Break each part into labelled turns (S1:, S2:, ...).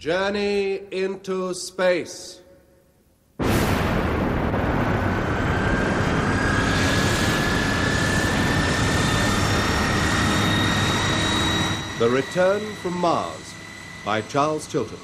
S1: Journey into space. The Return from Mars by Charles Chilton.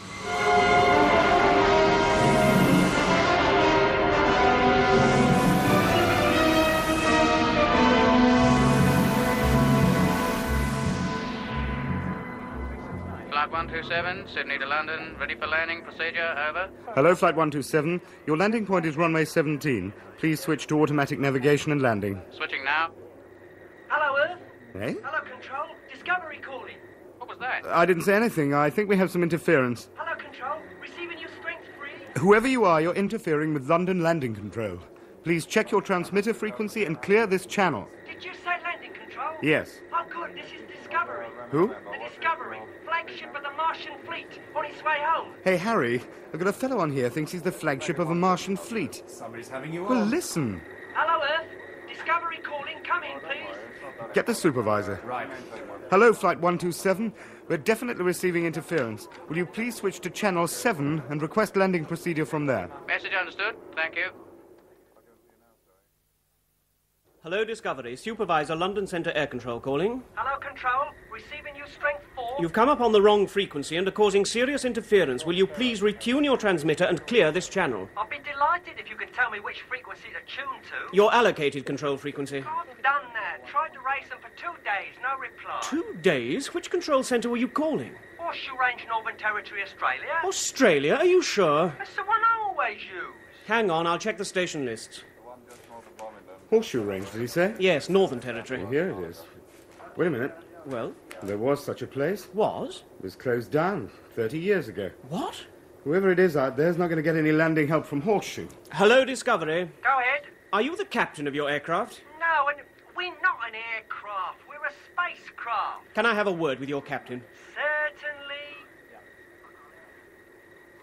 S2: Flight 127, Sydney to London, ready for landing procedure, over.
S3: Hello, Flight 127. Your landing point is runway 17. Please switch to automatic navigation and landing.
S2: Switching now.
S4: Hello, Earth.
S3: Eh?
S4: Hello, Control. Discovery calling.
S2: What was that?
S3: I didn't say anything. I think we have some interference.
S4: Hello, Control. Receiving you strength free.
S3: Whoever you are, you're interfering with London landing control. Please check your transmitter frequency and clear this channel.
S4: Did you say landing control?
S3: Yes.
S4: Oh, good. This is Discovery.
S3: Who?
S4: The Discovery. Flagship of the Martian fleet. On its way home.
S3: Hey, Harry, I've got a fellow on here thinks he's the flagship of a Martian fleet.
S5: Somebody's having you
S3: Well,
S5: on.
S3: listen.
S4: Hello, Earth. Discovery calling. Come in, please.
S3: Get the supervisor.
S5: Right.
S3: Hello, Flight 127. We're definitely receiving interference. Will you please switch to Channel 7 and request landing procedure from there?
S2: Message understood. Thank you.
S6: Hello, Discovery. Supervisor, London Centre Air Control calling.
S4: Hello, Control. Receiving you strength 4.
S6: You've come up on the wrong frequency and are causing serious interference. Will you please retune your transmitter and clear this channel?
S4: I'll be delighted if you can tell me which frequency to tune to.
S6: Your allocated control frequency.
S4: I've done that. Tried to raise them for 2 days. No reply.
S6: 2 days? Which control centre were you calling?
S4: Horseshoe Range, Northern Territory, Australia.
S6: Australia? Are you sure?
S4: That's the one I always use.
S6: Hang on, I'll check the station lists.
S3: Horseshoe Range, did he say?
S6: Yes, Northern Territory.
S3: Here it is. Wait a minute.
S6: Well,
S3: There was such a place.
S6: was?
S3: It was closed down 30 years ago.
S6: What?
S3: Whoever it is out there's not going to get any landing help from Horseshoe.
S6: Hello, Discovery.
S4: Go ahead.
S6: Are you the captain of your aircraft?
S4: No, and we're not an aircraft. We're a spacecraft.
S6: Can I have a word with your captain?
S4: Certainly.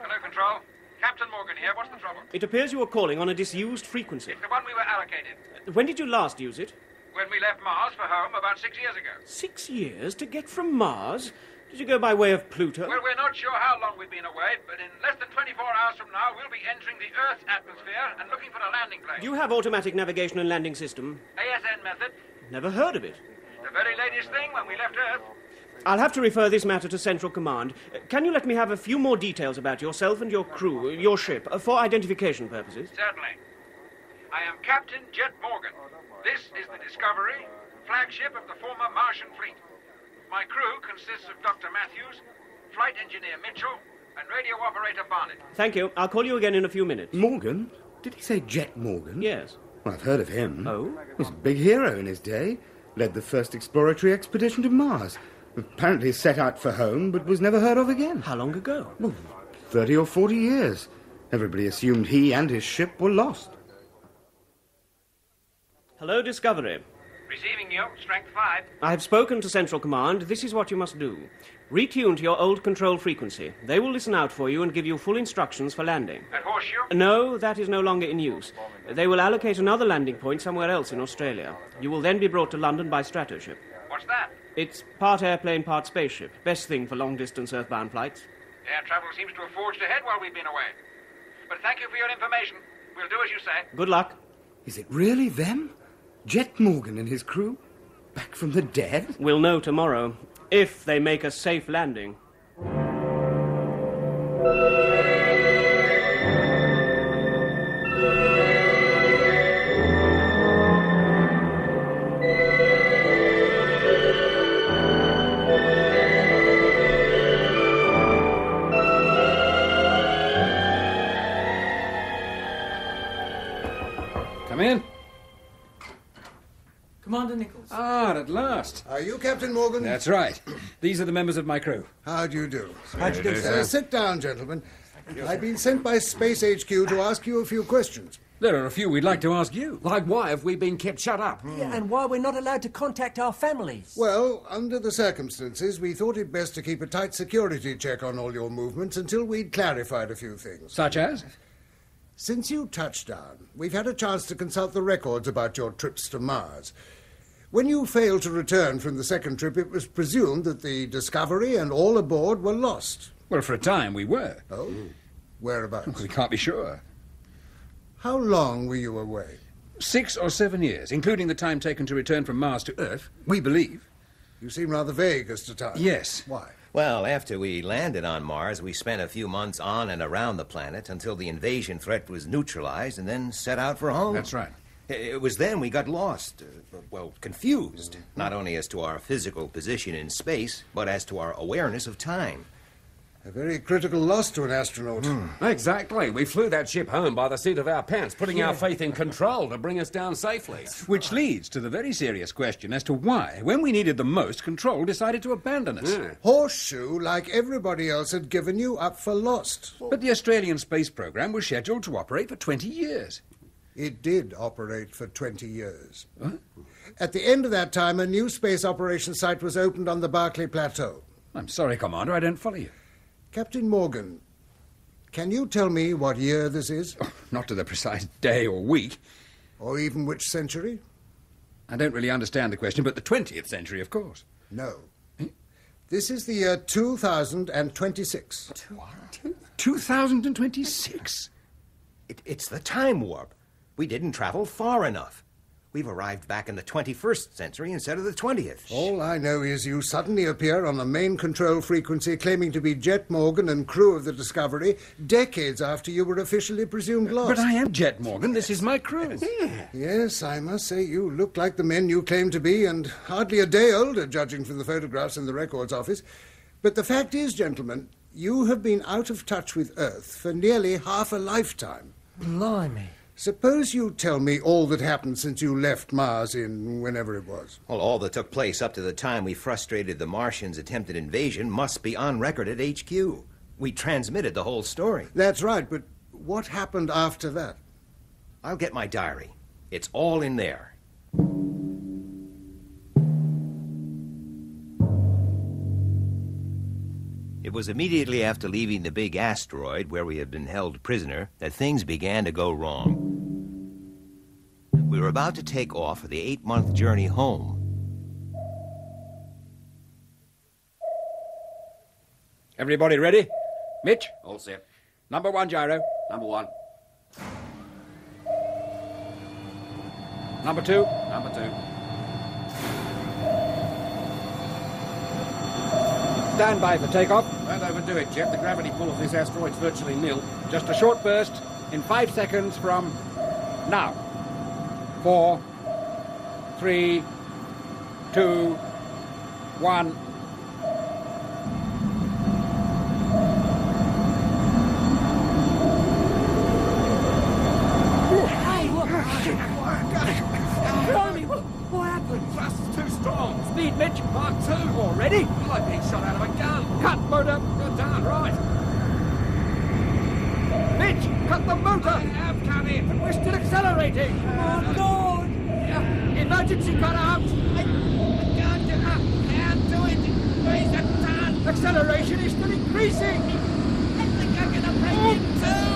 S2: Hello, Control. Captain Morgan here. What's the trouble?
S6: It appears you are calling on a disused frequency.
S2: It's the one we were allocated.
S6: When did you last use it?
S2: When we left Mars for home about 6 years ago.
S6: 6 years to get from Mars? Did you go by way of Pluto?
S2: Well, we're not sure how long we've been away, but in less than 24 hours from now, we'll be entering the Earth's atmosphere and looking for a landing place.
S6: You have automatic navigation and landing system.
S2: ASN method.
S6: Never heard of it.
S2: The very latest thing when we left Earth.
S6: I'll have to refer this matter to Central Command. Can you let me have a few more details about yourself and your crew, your ship, for identification purposes?
S2: Certainly. I am Captain Jet Morgan. This is the Discovery, flagship of the former Martian fleet. My crew consists of Dr. Matthews, flight engineer Mitchell, and radio operator Barnet.
S6: Thank you. I'll call you again in a few minutes.
S3: Morgan? Did he say Jet Morgan?
S6: Yes.
S3: Well, I've heard of him.
S6: Oh?
S3: He was a big hero in his day. Led the first exploratory expedition to Mars. Apparently set out for home, but was never heard of again.
S6: How long ago?
S3: Well, 30 or 40 years. Everybody assumed he and his ship were lost.
S6: Hello, Discovery.
S2: Receiving you, strength 5.
S6: I've spoken to Central Command. This is what you must do. Retune to your old control frequency. They will listen out for you and give you full instructions for landing.
S2: At Horseshoe?
S6: No, that is no longer in use. They will allocate another landing point somewhere else in Australia. You will then be brought to London by stratoship.
S2: What's that?
S6: It's part airplane, part spaceship. Best thing for long-distance earthbound flights.
S2: Air travel seems to have forged ahead while we've been away. But thank you for your information. We'll do as you say.
S6: Good luck.
S3: Is it really them? Jet Morgan and his crew? Back from the dead?
S6: We'll know tomorrow, if they make a safe landing.
S5: Come in.
S7: Commander Nichols.
S5: Ah, at last.
S8: Are you Captain Morgan?
S5: That's right. These are the members of my crew.
S8: How do you do?
S7: How do you do, sir?
S8: Sit down, gentlemen. I've been sent by Space HQ to ask you a few questions.
S5: There are a few we'd like to ask you. Like, why have we been kept shut up?
S7: Yeah, and why we're not allowed to contact our families.
S8: Well, under the circumstances, we thought it best to keep a tight security check on all your movements until we'd clarified a few things.
S5: Such as?
S8: Since you touched down, we've had a chance to consult the records about your trips to Mars. When you failed to return from the second trip, it was presumed that the Discovery and all aboard were lost.
S5: Well, for a time we were.
S8: Oh? Whereabouts?
S5: We can't be sure.
S8: How long were you away?
S5: 6 or 7 years, including the time taken to return from Mars to Earth, we believe.
S8: You seem rather vague as to time.
S5: Yes.
S8: Why?
S9: Well, after we landed on Mars, we spent a few months on and around the planet until the invasion threat was neutralized and then set out for home.
S5: That's right.
S9: It was then we got lost, confused, not only as to our physical position in space, but as to our awareness of time.
S8: A very critical loss to an astronaut.
S5: Exactly. We flew that ship home by the seat of our pants, putting our faith in control to bring us down safely. Which leads to the very serious question as to why, when we needed the most, Control decided to abandon us.
S8: Horseshoe, like everybody else, had given you up for lost.
S5: But the Australian space program was scheduled to operate for 20 years.
S8: It did operate for 20 years. Huh? At the end of that time, a new space operations site was opened on the Barclay Plateau.
S5: I'm sorry, Commander, I don't follow you.
S8: Captain Morgan, can you tell me what year this is?
S5: Oh, not to the precise day or week.
S8: Or even which century?
S5: I don't really understand the question, but the 20th century, of course.
S8: No. This is the year 2026.
S5: 2026?
S9: It's the time warp. We didn't travel far enough. We've arrived back in the 21st century instead of the 20th.
S8: All I know is you suddenly appear on the main control frequency claiming to be Jet Morgan and crew of the Discovery decades after you were officially presumed lost.
S5: But I am Jet Morgan. This is my crew.
S8: Yes, I must say you look like the men you claim to be and hardly a day older, judging from the photographs in the records office. But the fact is, gentlemen, you have been out of touch with Earth for nearly half a lifetime.
S7: Blimey.
S8: Suppose you tell me all that happened since you left Mars in whenever it was.
S9: Well, all that took place up to the time we frustrated the Martians' attempted invasion must be on record at HQ. We transmitted the whole story.
S8: That's right, but what happened after that?
S9: I'll get my diary. It's all in there. It was immediately after leaving the big asteroid where we had been held prisoner that things began to go wrong. We were about to take off for the 8-month journey home.
S5: Everybody ready? Mitch?
S10: All set.
S5: Number 1 gyro.
S10: Number 1.
S5: Number 2.
S10: Number 2.
S5: Stand by for takeoff. Don't overdo it, Jet. The gravity pull of this asteroid's virtually nil. Just a short burst in 5 seconds from now. 4, 3, 2, 1.
S7: Hey, Blimey, what happened?
S10: Thrust is too strong.
S5: Speed, Mitch.
S10: Mark 2.
S5: Already?
S10: Like being shot out of a gun.
S5: Cut motor.
S10: You're darn right.
S5: Mitch, cut the motor.
S10: I have cut it.
S5: But we're still accelerating.
S7: Oh, Lord!
S5: Emergency cut out.
S10: I can't get up. Can't do it. Raise a ton.
S5: Acceleration is still increasing.
S10: I think I'm gonna break it too.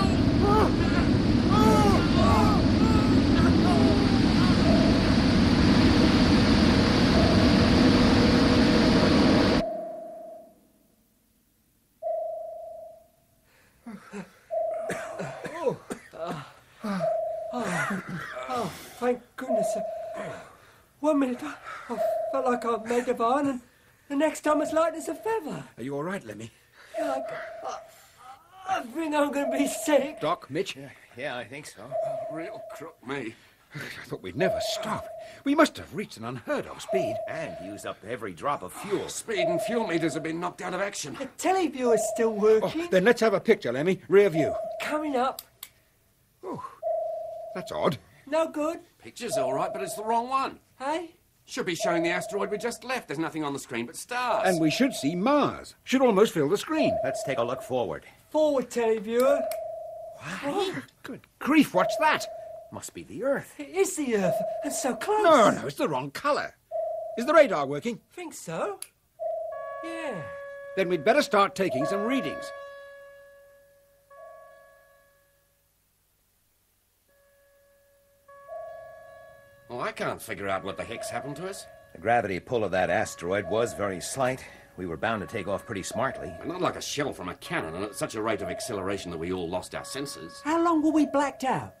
S7: Oh, thank goodness. 1 minute, I felt like I made the barn, and the next time it's light as a feather.
S5: Are you all right, Lemmy?
S7: Yeah, I think I'm going to be sick.
S5: Doc, Mitch?
S9: Yeah, I think so.
S10: Real crook me.
S5: I thought we'd never stop. We must have reached an unheard of speed.
S9: And used up every drop of fuel.
S10: Speed and fuel meters have been knocked out of action.
S7: The televiewer's still working.
S5: Then let's have a picture, Lemmy. Rear view.
S7: Coming up.
S5: That's odd.
S7: No good.
S10: Picture's all right, but it's the wrong one.
S7: Hey?
S10: Should be showing the asteroid we just left. There's nothing on the screen but stars.
S5: And we should see Mars. Should almost fill the screen.
S9: Let's take a look forward.
S7: Forward, televiewer.
S5: Good grief, what's that?
S9: Must be the Earth.
S7: It is the Earth, and so close.
S5: No, it's the wrong colour. Is the radar working?
S7: Think so? Yeah.
S5: Then we'd better start taking some readings.
S10: Well, I can't figure out what the heck's happened to us.
S9: The gravity pull of that asteroid was very slight. We were bound to take off pretty smartly.
S11: But not like a shell from a cannon and at such a rate of acceleration that we all lost our senses.
S7: How long were we blacked out?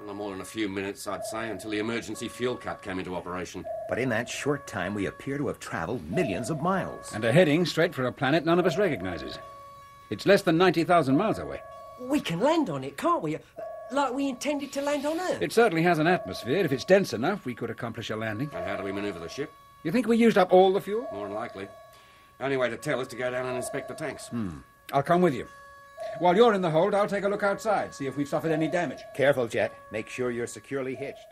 S11: No more than a few minutes, I'd say, until the emergency fuel cut came into operation.
S9: But in that short time, we appear to have traveled millions of miles.
S5: And are heading straight for a planet none of us recognizes. It's less than 90,000 miles away.
S7: We can land on it, can't we? Like we intended to land on Earth.
S5: It certainly has an atmosphere. If it's dense enough, we could accomplish a landing.
S11: And how do we maneuver the ship?
S5: You think we used up all the fuel?
S11: More than likely. Only way to tell is to go down and inspect the tanks.
S5: I'll come with you. While you're in the hold, I'll take a look outside, see if we've suffered any damage.
S9: Careful, Jet. Make sure you're securely hitched.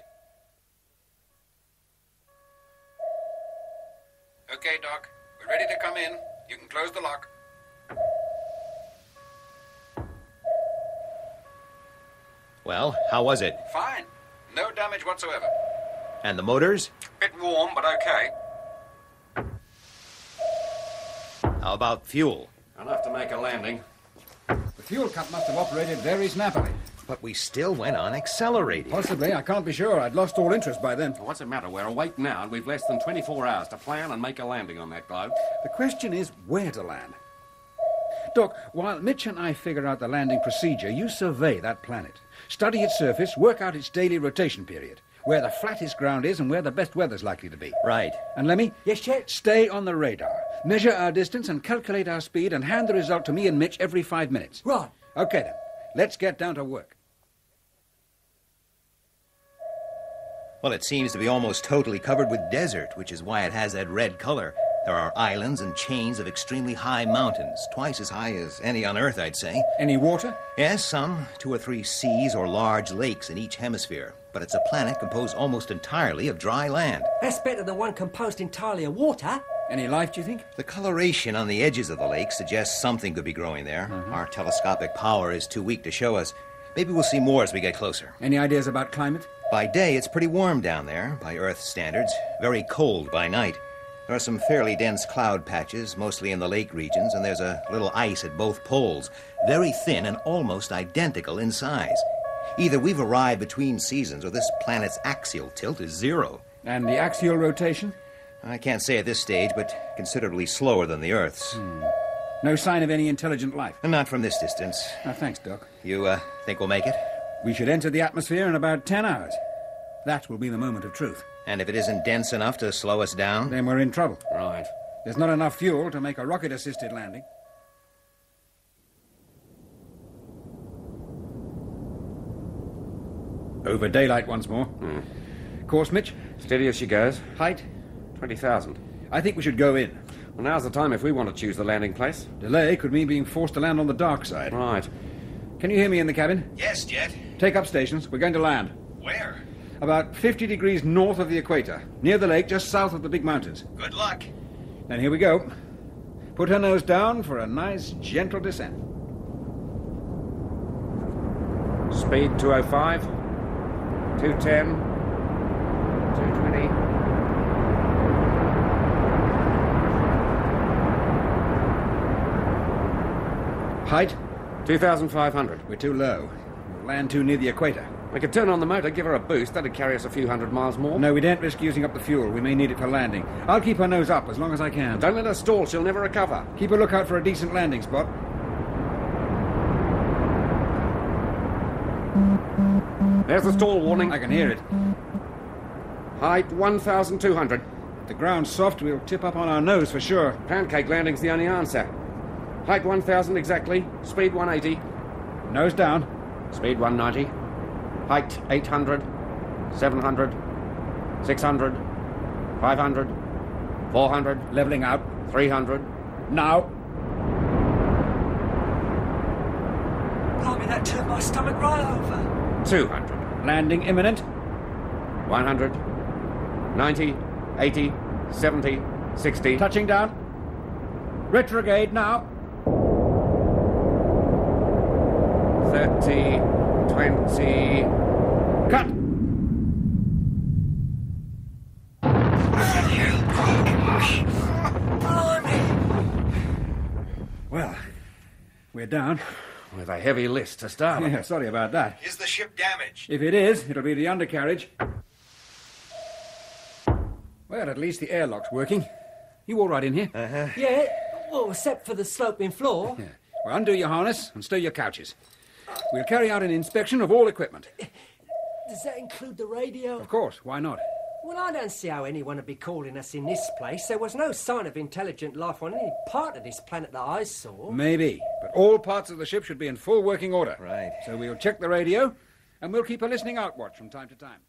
S5: Okay, Doc. We're ready to come in. You can close the lock.
S9: Well, how was it?
S5: Fine. No damage whatsoever.
S9: And the motors?
S5: Bit warm, but okay.
S9: How about fuel?
S11: Enough to make a landing.
S5: The fuel cut must have operated very snappily.
S9: But we still went on accelerating.
S5: Possibly. I can't be sure. I'd lost all interest by then.
S11: Well, what's the matter? We're awake now, and we've less than 24 hours to plan and make a landing on that globe.
S5: The question is where to land. Doc, while Mitch and I figure out the landing procedure, you survey that planet. Study its surface, work out its daily rotation period, where the flattest ground is and where the best weather's likely to be.
S9: Right.
S5: And Lemmy?
S7: Yes, Chet?
S5: Stay on the radar. Measure our distance and calculate our speed and hand the result to me and Mitch every 5 minutes.
S7: Right.
S5: Okay, then. Let's get down to work.
S9: Well, it seems to be almost totally covered with desert, which is why it has that red color. There are islands and chains of extremely high mountains, twice as high as any on Earth, I'd say.
S5: Any water?
S9: Yes, some 2 or 3 seas or large lakes in each hemisphere. But it's a planet composed almost entirely of dry land.
S7: That's better than one composed entirely of water.
S5: Any life, do you think?
S9: The coloration on the edges of the lake suggests something could be growing there. Our telescopic power is too weak to show us. Maybe we'll see more as we get closer.
S5: Any ideas about climate?
S9: By day, it's pretty warm down there, by Earth standards. Very cold by night. There are some fairly dense cloud patches, mostly in the lake regions, and there's a little ice at both poles. Very thin and almost identical in size. Either we've arrived between seasons, or this planet's axial tilt is 0.
S5: And the axial rotation?
S9: I can't say at this stage, but considerably slower than the Earth's.
S5: No sign of any intelligent life?
S9: Not from this distance.
S5: Thanks, Doc.
S9: You, think we'll make it?
S5: We should enter the atmosphere in about 10 hours. That will be the moment of truth.
S9: And if it isn't dense enough to slow us down?
S5: Then we're in trouble.
S11: Right.
S5: There's not enough fuel to make a rocket-assisted landing. Over daylight once more. Course, Mitch?
S11: Steady as she goes.
S5: Height?
S11: 20,000.
S5: I think we should go in.
S11: Well, now's the time if we want to choose the landing place.
S5: Delay could mean being forced to land on the dark side.
S11: Right.
S5: Can you hear me in the cabin?
S9: Yes, Jet.
S5: Take up stations. We're going to land.
S9: Where?
S5: About 50 degrees north of the equator, near the lake, just south of the big mountains.
S9: Good luck.
S5: Then here we go. Put her nose down for a nice, gentle descent.
S11: Speed 205. 210. 220.
S5: Height?
S11: 2,500.
S5: We're too low. We'll land too near the equator.
S11: We could turn on the motor, give her a boost. That'd carry us a few hundred miles more.
S5: No, we daren't risk using up the fuel. We may need it for landing. I'll keep her nose up as long as I can.
S11: Don't let her stall. She'll never recover.
S5: Keep a lookout for a decent landing spot.
S11: There's the stall warning.
S5: I can hear it.
S11: Height 1,200.
S5: If the ground's soft, we'll tip up on our nose for sure.
S11: Pancake landing's the only answer. Height 1,000 exactly. Speed 180.
S5: Nose down.
S11: Speed 190. Height 800. 700. 600. 500. 400.
S5: Leveling out.
S11: 300.
S5: Now.
S7: Blimey, that turned my stomach right over.
S11: 200.
S5: Landing imminent.
S11: 100. 90. 80. 70. 60.
S5: Touching down. Retrograde now.
S11: 30. 20.
S5: Cut! Well, we're down.
S11: With a heavy list to start.
S5: Yeah, sorry about that.
S9: Is the ship damaged?
S5: If it is, it'll be the undercarriage. Well, at least the airlock's working. You all right in here?
S7: Yeah, Well, except for the sloping floor.
S5: Yeah. Well, undo your harness and stow your couches. We'll carry out an inspection of all equipment.
S7: Does that include the radio?
S5: Of course, why not?
S7: Well, I don't see how anyone would be calling us in this place. There was no sign of intelligent life on any part of this planet that I saw.
S5: Maybe, but all parts of the ship should be in full working order.
S9: Right.
S5: So we'll check the radio, and we'll keep a listening out watch from time to time.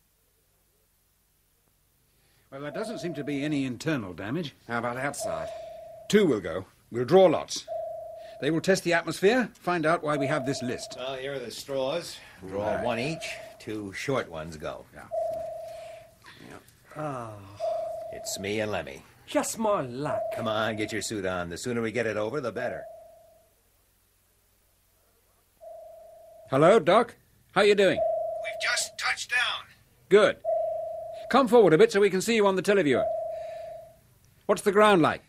S5: Well, there doesn't seem to be any internal damage.
S11: How about outside?
S5: 2 will go. We'll draw lots. They will test the atmosphere, find out why we have this list.
S9: Well, here are the straws. Draw
S5: Right.
S9: 1 each. 2 short ones go.
S5: Yeah.
S9: It's me and Lemmy.
S7: Just my luck.
S9: Come on, get your suit on. The sooner we get it over, the better.
S5: Hello, Doc? How you doing?
S2: We've just touched down.
S5: Good. Come forward a bit so we can see you on the televiewer. What's the ground like?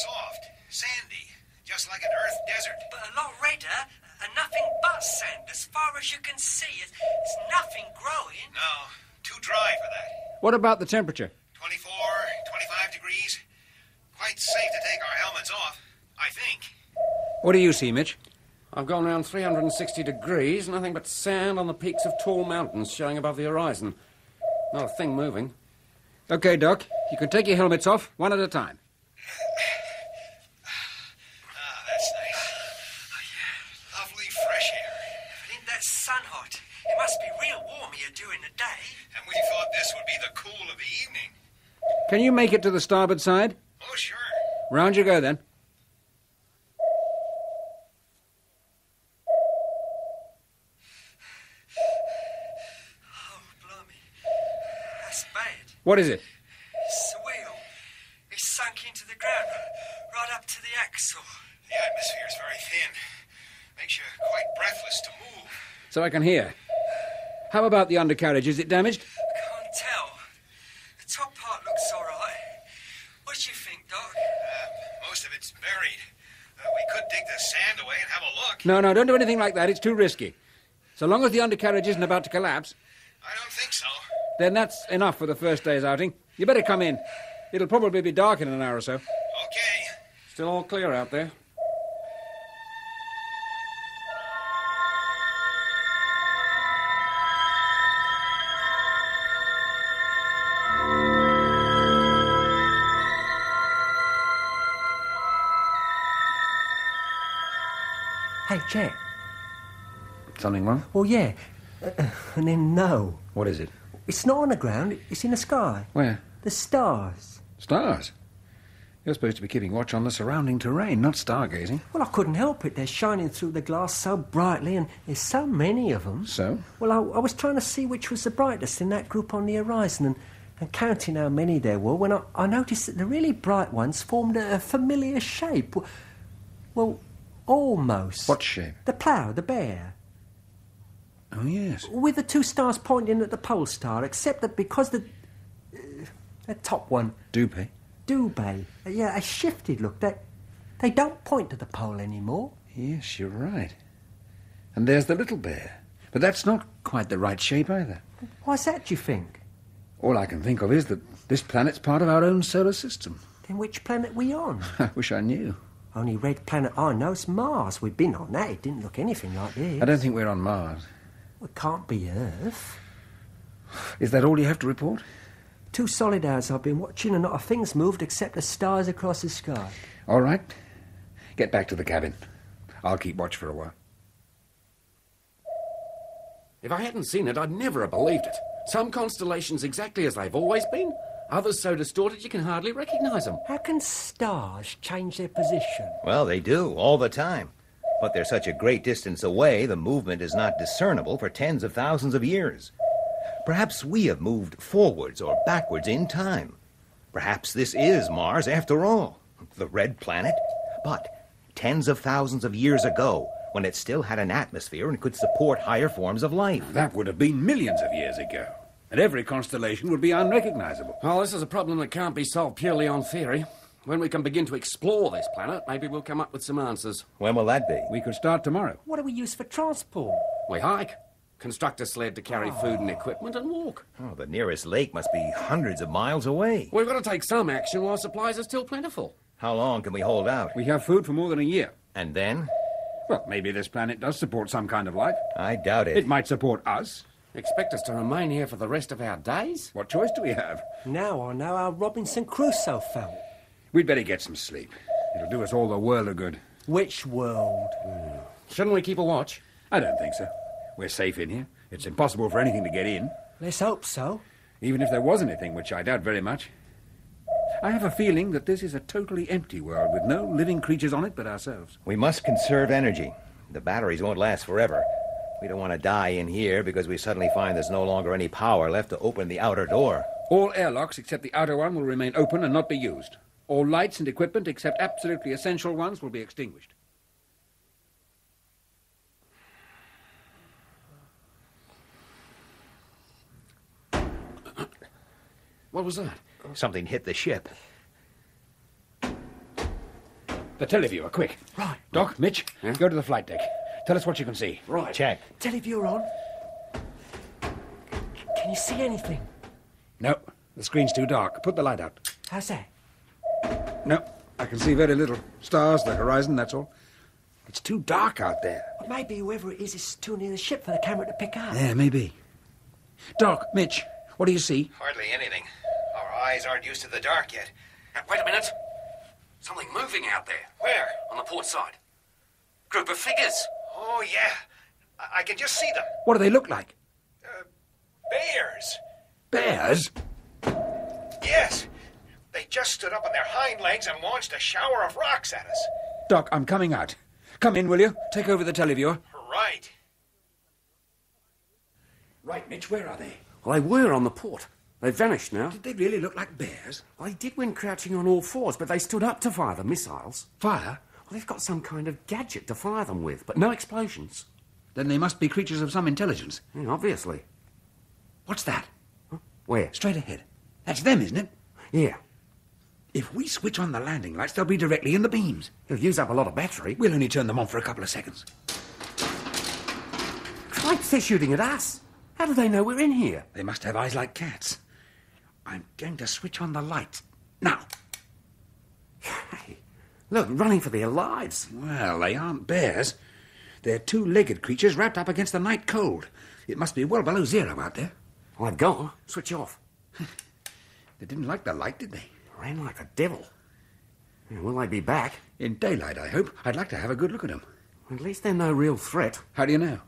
S2: Soft, sandy, just like an Earth desert.
S4: But a lot redder and nothing but sand. As far as you can see, it's nothing growing.
S2: No, too dry for that.
S5: What about the temperature?
S2: 24, 25 degrees. Quite safe to take our helmets off, I think.
S5: What do you see, Mitch?
S11: I've gone round 360 degrees, nothing but sand on the peaks of tall mountains showing above the horizon. Not a thing moving.
S5: Okay, Doc. You can take your helmets off, one at a time.
S2: That's nice. Oh, yeah. Lovely fresh air.
S4: But ain't that sun hot? It must be real warm here during the day.
S2: And we thought this would be the cool of the evening.
S5: Can you make it to the starboard side?
S2: Oh, sure.
S5: Round you go, then.
S4: Oh, blimey. That's bad.
S5: What is it?
S4: It's the wheel. It's sunk into the ground, right up to the axle.
S2: The atmosphere is very thin. Makes you quite breathless to move.
S5: So I can hear. How about the undercarriage? Is it damaged?
S4: Can't tell. The top part looks all right. What do you think, Doc?
S2: Most of it's buried. We could dig the sand away and have a look.
S5: No, don't do anything like that. It's too risky. So long as the undercarriage isn't about to collapse,
S2: I don't think so.
S5: then that's enough for the first day's outing. You better come in. It'll probably be dark in an hour or so.
S2: Okay.
S11: Still all clear out there?
S7: Hey, Jack.
S5: Something wrong?
S7: Well, yeah. And then no.
S5: What is it?
S7: It's not on the ground. It's in the sky.
S5: Where?
S7: The stars.
S5: Stars. You're supposed to be keeping watch on the surrounding terrain, not stargazing.
S7: Well, I couldn't help it. They're shining through the glass so brightly, and there's so many of them.
S5: So?
S7: Well, I was trying to see which was the brightest in that group on the horizon, and counting how many there were, when I noticed that the really bright ones formed a familiar shape. Well, almost.
S5: What shape?
S7: The plough, the bear.
S5: Oh, yes.
S7: With the 2 stars pointing at the pole star, except that because the top one...
S5: Dupe.
S7: Dubé. Yeah, a shifted look. They don't point to the pole anymore.
S5: Yes, you're right. And there's the little bear. But that's not quite the right shape either.
S7: Why's that, do you think?
S5: All I can think of is that this planet's part of our own solar system.
S7: Then which planet we on?
S5: I wish I knew.
S7: Only red planet I know's Mars. We've been on that. It didn't look anything like this.
S5: I don't think we're on Mars.
S7: Well, it can't be Earth.
S5: Is that all you have to report?
S7: 2 solid hours I've been watching and not a thing's moved except the stars across the sky.
S5: All right. Get back to the cabin. I'll keep watch for a while.
S11: If I hadn't seen it, I'd never have believed it. Some constellations exactly as they've always been. Others so distorted you can hardly recognise them.
S7: How can stars change their position?
S9: Well, they do, all the time. But they're such a great distance away, the movement is not discernible for tens of thousands of years. Perhaps we have moved forwards or backwards in time. Perhaps this is Mars after all, the red planet. But tens of thousands of years ago, when it still had an atmosphere and could support higher forms of life.
S5: That would have been millions of years ago. And every constellation would be unrecognizable.
S11: Well, this is a problem that can't be solved purely on theory. When we can begin to explore this planet, maybe we'll come up with some answers.
S9: When will that be?
S5: We could start tomorrow.
S7: What do we use for transport?
S11: We hike, construct a sled to carry food and equipment, and walk.
S9: Oh, the nearest lake must be hundreds of miles away.
S11: We've got to take some action while supplies are still plentiful.
S9: How long can we hold out?
S5: We have food for more than a year.
S9: And then?
S5: Well, maybe this planet does support some kind of life.
S9: I doubt it.
S5: It might support us.
S11: Expect us to remain here for the rest of our days?
S5: What choice do we have?
S7: Now I know how Robinson Crusoe felt.
S5: We'd better get some sleep. It'll do us all the world of good.
S7: Which world?
S11: Shouldn't we keep a watch?
S5: I don't think so. We're safe in here. It's impossible for anything to get in.
S7: Let's hope so.
S5: Even if there was anything, which I doubt very much. I have a feeling that this is a totally empty world with no living creatures on it but ourselves.
S9: We must conserve energy. The batteries won't last forever. We don't want to die in here because we suddenly find there's no longer any power left to open the outer door.
S5: All airlocks except the outer one will remain open and not be used. All lights and equipment except absolutely essential ones will be extinguished.
S11: What was that?
S9: Something hit the ship.
S5: The televiewer, quick.
S7: Right.
S5: Doc, Mitch, go to the flight deck. Tell us what you can see.
S11: Right.
S9: Check.
S7: Televiewer on. Can you see anything?
S5: No, the screen's too dark. Put the light out.
S7: How's that?
S5: No, I can see very little. Stars, the horizon, that's all. It's too dark out there.
S7: Well, maybe whoever it is too near the ship for the camera to pick up.
S5: Yeah, maybe. Doc, Mitch, what do you see?
S9: Hardly anything. Our eyes aren't used to the dark yet.
S11: Wait a minute. Something moving out there.
S9: Where?
S11: On the port side. Group of figures.
S9: Oh, yeah. I can just see them.
S5: What do they look like?
S9: Bears.
S5: Bears?
S9: Yes. They just stood up on their hind legs and launched a shower of rocks at us.
S5: Doc, I'm coming out. Come in, will you? Take over the televiewer.
S9: Right.
S5: Right, Mitch, where are they?
S11: Well, they were on the port. They've vanished now.
S5: Did they really look like bears?
S11: Well, they did when crouching on all fours, but they stood up to fire the missiles.
S5: Fire?
S11: Well, they've got some kind of gadget to fire them with, but no explosions.
S5: Then they must be creatures of some intelligence.
S11: Yeah, obviously.
S5: What's that?
S11: Huh? Where?
S5: Straight ahead. That's them, isn't it?
S11: Yeah.
S5: If we switch on the landing lights, they'll be directly in the beams.
S11: It'll use up a lot of battery.
S5: We'll only turn them on for a couple of seconds.
S11: Cripes, they're shooting at us. How do they know we're in here?
S5: They must have eyes like cats. I'm going to switch on the lights. Now.
S11: Hey, look, running for their lives.
S5: Well, they aren't bears. They're two-legged creatures wrapped up against the night cold. It must be well below zero out there.
S11: Well, they've gone. Switch off.
S5: They didn't like the light, did they?
S11: Ran like a devil. Yeah, will they be back?
S5: In daylight, I hope. I'd like to have a good look at them.
S11: At least they're no real threat.
S5: How do you know?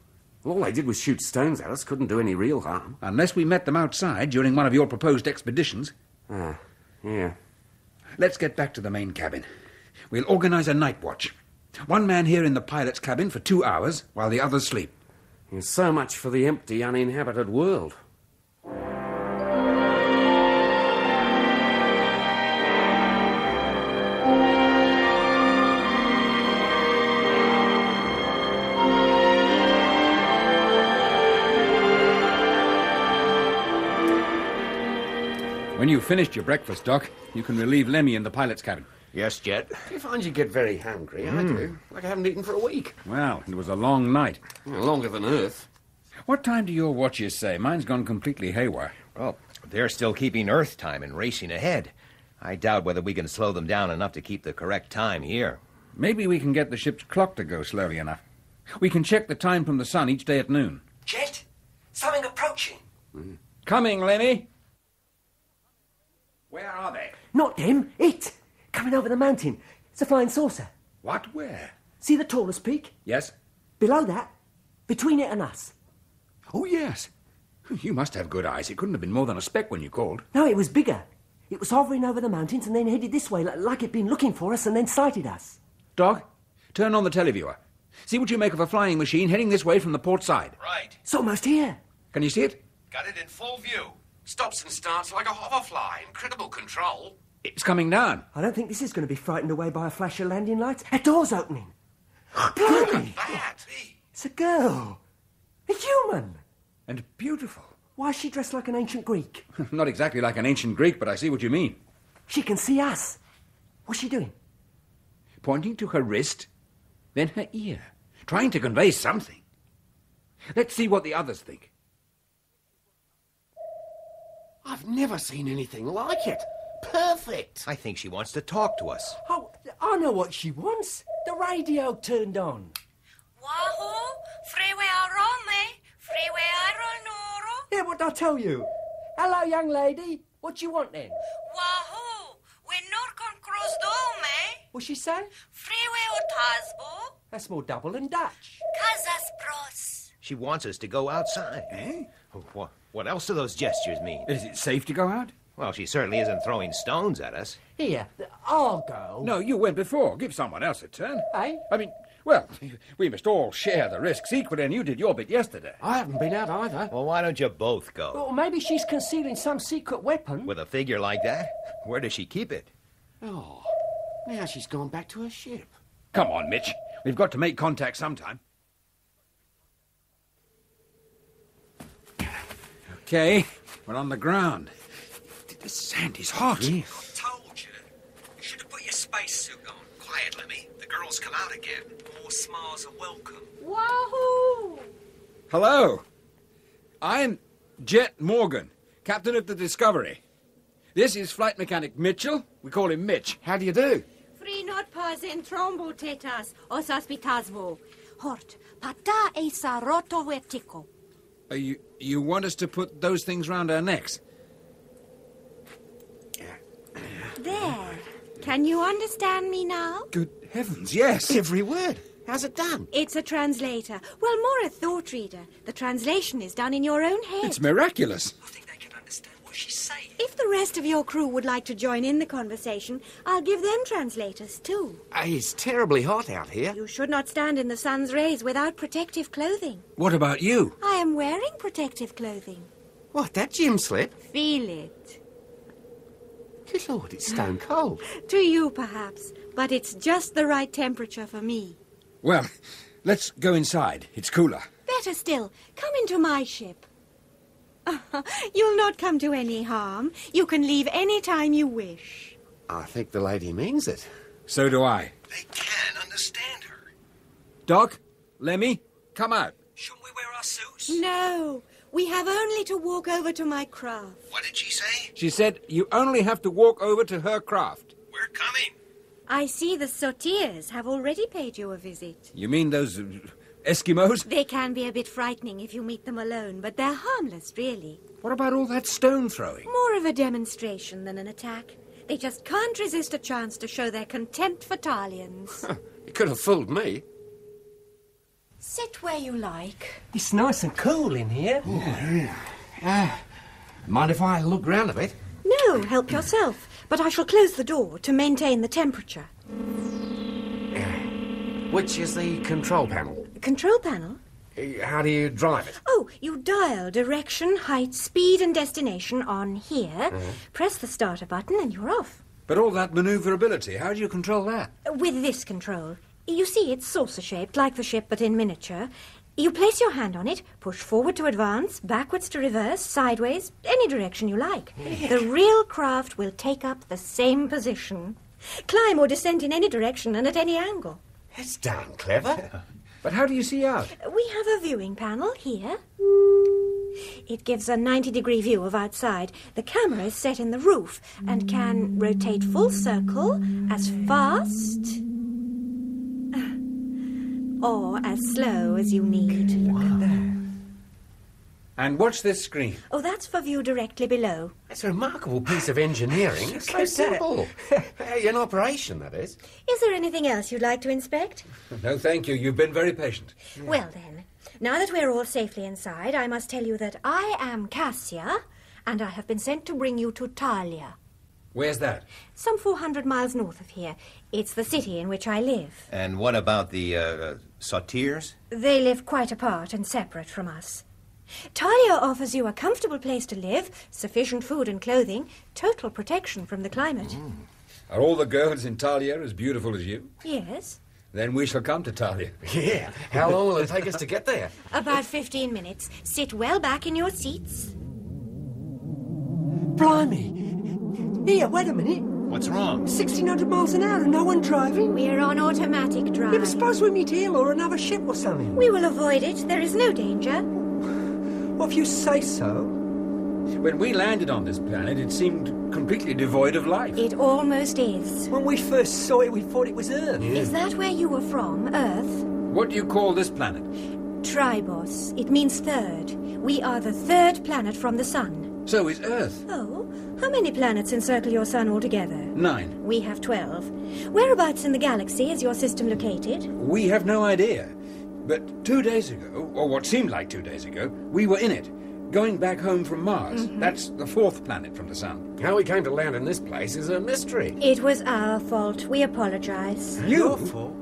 S11: Well, all they did was shoot stones at us. Couldn't do any real harm.
S5: Unless we met them outside during one of your proposed expeditions.
S11: Ah, yeah.
S5: Let's get back to the main cabin. We'll organize a night watch. One man here in the pilot's cabin for 2 hours, while the others sleep.
S11: There's so much for the empty, uninhabited world.
S5: When you've finished your breakfast, Doc, you can relieve Lemmy in the pilot's cabin.
S9: Yes, Jet.
S11: You find you get very hungry, I do. Like I haven't eaten for a week.
S5: Well, it was a long night.
S11: Yeah, longer than Earth.
S5: What time do your watches say? Mine's gone completely haywire.
S9: Well, they're still keeping Earth time and racing ahead. I doubt whether we can slow them down enough to keep the correct time here.
S5: Maybe we can get the ship's clock to go slowly enough. We can check the time from the sun each day at noon.
S7: Jet, something approaching.
S5: Coming, Lemmy. Where are they?
S7: Not them, it. Coming over the mountain. It's a flying saucer.
S5: What? Where?
S7: See the tallest peak?
S5: Yes.
S7: Below that, between it and us.
S5: Oh, yes. You must have good eyes. It couldn't have been more than a speck when you called.
S7: No, it was bigger. It was hovering over the mountains and then headed this way, like it'd been looking for us and then sighted us.
S5: Dog, turn on the televiewer. See what you make of a flying machine heading this way from the port side.
S9: Right.
S7: It's almost here.
S5: Can you see it?
S9: Got it in full view.
S11: Stops and starts like a hoverfly. Incredible control.
S5: It's coming down.
S7: I don't think this is going to be frightened away by a flash of landing lights. A door's opening.
S11: Look
S7: Blimey!
S11: at that.
S7: It's a girl. A human.
S5: And beautiful.
S7: Why is she dressed like an ancient Greek?
S5: Not exactly like an ancient Greek, but I see what you mean.
S7: She can see us. What's she doing?
S5: Pointing to her wrist, then her ear, trying to convey something. Let's see what the others think.
S11: I've never seen anything like it.
S12: Perfect.
S9: I think she wants to talk to us.
S7: Oh, I know what she wants. The radio turned on.
S13: Wahoo! Freeway Rome! Freeway Noro!
S7: Yeah, what did I tell you? Hello, young lady. What do you want then?
S13: Wahoo! We're not con cross dome!
S7: What's she say?
S13: Freeway Otasbo!
S7: That's more double than Dutch.
S13: Casas Pros!
S9: She wants us to go outside.
S5: Eh?
S9: What else do those gestures mean?
S5: Is it safe to go out?
S9: Well, she certainly isn't throwing stones at us.
S7: Here, I'll go.
S5: No, you went before. Give someone else a turn.
S7: Eh?
S5: I mean, well, we must all share the risks equally, and you did your bit yesterday.
S11: I haven't been out either.
S9: Well, why don't you both go?
S7: Well, maybe she's concealing some secret weapon.
S9: With a figure like that? Where does she keep it?
S11: Oh, now she's gone back to her ship.
S5: Come on, Mitch. We've got to make contact sometime. Okay, we're on the ground. The sand is hot.
S9: I told you. You should have put your spacesuit on. Quiet, Lemmy. The girls come out again. More smiles are welcome.
S13: Wahoo!
S5: Hello. I'm Jet Morgan, captain of the Discovery. This is flight mechanic Mitchell. We call him Mitch.
S11: How do you do?
S13: Free not pas en trombo tetas, os hospitasvo. Hort, pata esa roto vertico.
S5: You want us to put those things round our necks?
S13: There. Can you understand me now?
S5: Good heavens, yes.
S12: Every word. How's it done?
S13: It's a translator. Well, more a thought reader. The translation is done in your own head.
S5: It's miraculous.
S12: I think they can understand what she's saying.
S13: If the rest of your crew would like to join in the conversation, I'll give them translators too.
S12: It's terribly hot out here.
S13: You should not stand in the sun's rays without protective clothing.
S5: What about you?
S13: I am wearing protective clothing.
S12: What, that gym slip?
S13: Feel it.
S12: Good Lord, it's stone cold.
S13: To you, perhaps, but it's just the right temperature for me.
S5: Well, let's go inside. It's cooler.
S13: Better still, come into my ship. You'll not come to any harm. You can leave any time you wish.
S12: I think the lady means it.
S5: So do I.
S9: They can understand her.
S5: Doc, Lemmy, come out.
S9: Shouldn't we wear our suits?
S13: No, we have only to walk over to my craft.
S9: What did she say?
S5: She said you only have to walk over to her craft.
S9: We're coming.
S13: I see the Sotiers have already paid you a visit.
S5: You mean those Eskimos?
S13: They can be a bit frightening if you meet them alone, but they're harmless, really.
S5: What about all that stone throwing?
S13: More of a demonstration than an attack. They just can't resist a chance to show their contempt for Talians.
S11: You could have fooled me.
S13: Sit where you like.
S7: It's nice and cool in here.
S11: Mind if I look round a bit?
S13: No, help yourself. But I shall close the door to maintain the temperature.
S11: Which is the control panel?
S13: Control panel?
S11: How do you drive it?
S13: Oh, you dial direction, height, speed and destination on here. Press the starter button and you're off.
S5: But all that manoeuvrability, how do you control that?
S13: With this control. You see, it's saucer-shaped, like the ship, but in miniature. You place your hand on it, push forward to advance, backwards to reverse, sideways, any direction you like. The real craft will take up the same position. Climb or descend in any direction and at any angle.
S12: That's darn clever.
S5: But how do you see out?
S13: We have a viewing panel here. It gives a 90-degree view of outside. The camera is set in the roof and can rotate full circle as fast or as slow as you need.
S7: Look at that.
S5: And what's this screen?
S13: Oh, that's for view directly below.
S11: It's a remarkable piece of engineering. It's so simple. In operation, that is.
S13: Is there anything else you'd like to inspect?
S5: No, thank you. You've been very patient.
S13: Well, then, now that we're all safely inside, I must tell you that I am Cassia, and I have been sent to bring you to Talia.
S5: Where's that?
S13: Some 400 miles north of here. It's the city in which I live.
S9: And what about the Sotiers?
S13: They live quite apart and separate from us. Talia offers you a comfortable place to live, sufficient food and clothing, total protection from the climate.
S5: Are all the girls in Talia as beautiful as you?
S13: Yes.
S5: Then we shall come to Talia.
S11: Yeah. How long will it take us to get there?
S13: About 15 minutes. Sit well back in your seats.
S7: Blimey. Here, wait a minute.
S9: What's wrong?
S7: 1,600 miles an hour and no one driving?
S13: We're on automatic drive.
S7: Yeah, but suppose we meet Hill or another ship or something.
S13: We will avoid it. There is no danger.
S7: Well, if you say so.
S5: When we landed on this planet, it seemed
S11: completely devoid of life.
S13: It almost is.
S7: When we first saw it, we thought it was Earth.
S13: Is that where you were from, Earth?
S11: What do you call this planet?
S13: Tribos. It means third. We are the third planet from the sun.
S11: So is Earth.
S13: Oh, how many planets encircle your sun altogether?
S11: 9.
S13: We have 12. Whereabouts in the galaxy is your system located?
S11: We have no idea. But 2 days ago, or what seemed like 2 days ago, we were in it, going back home from Mars. That's the 4th planet from the sun.
S12: How we came to land in this place is a mystery.
S13: It was our fault. We apologize.
S11: Your fault?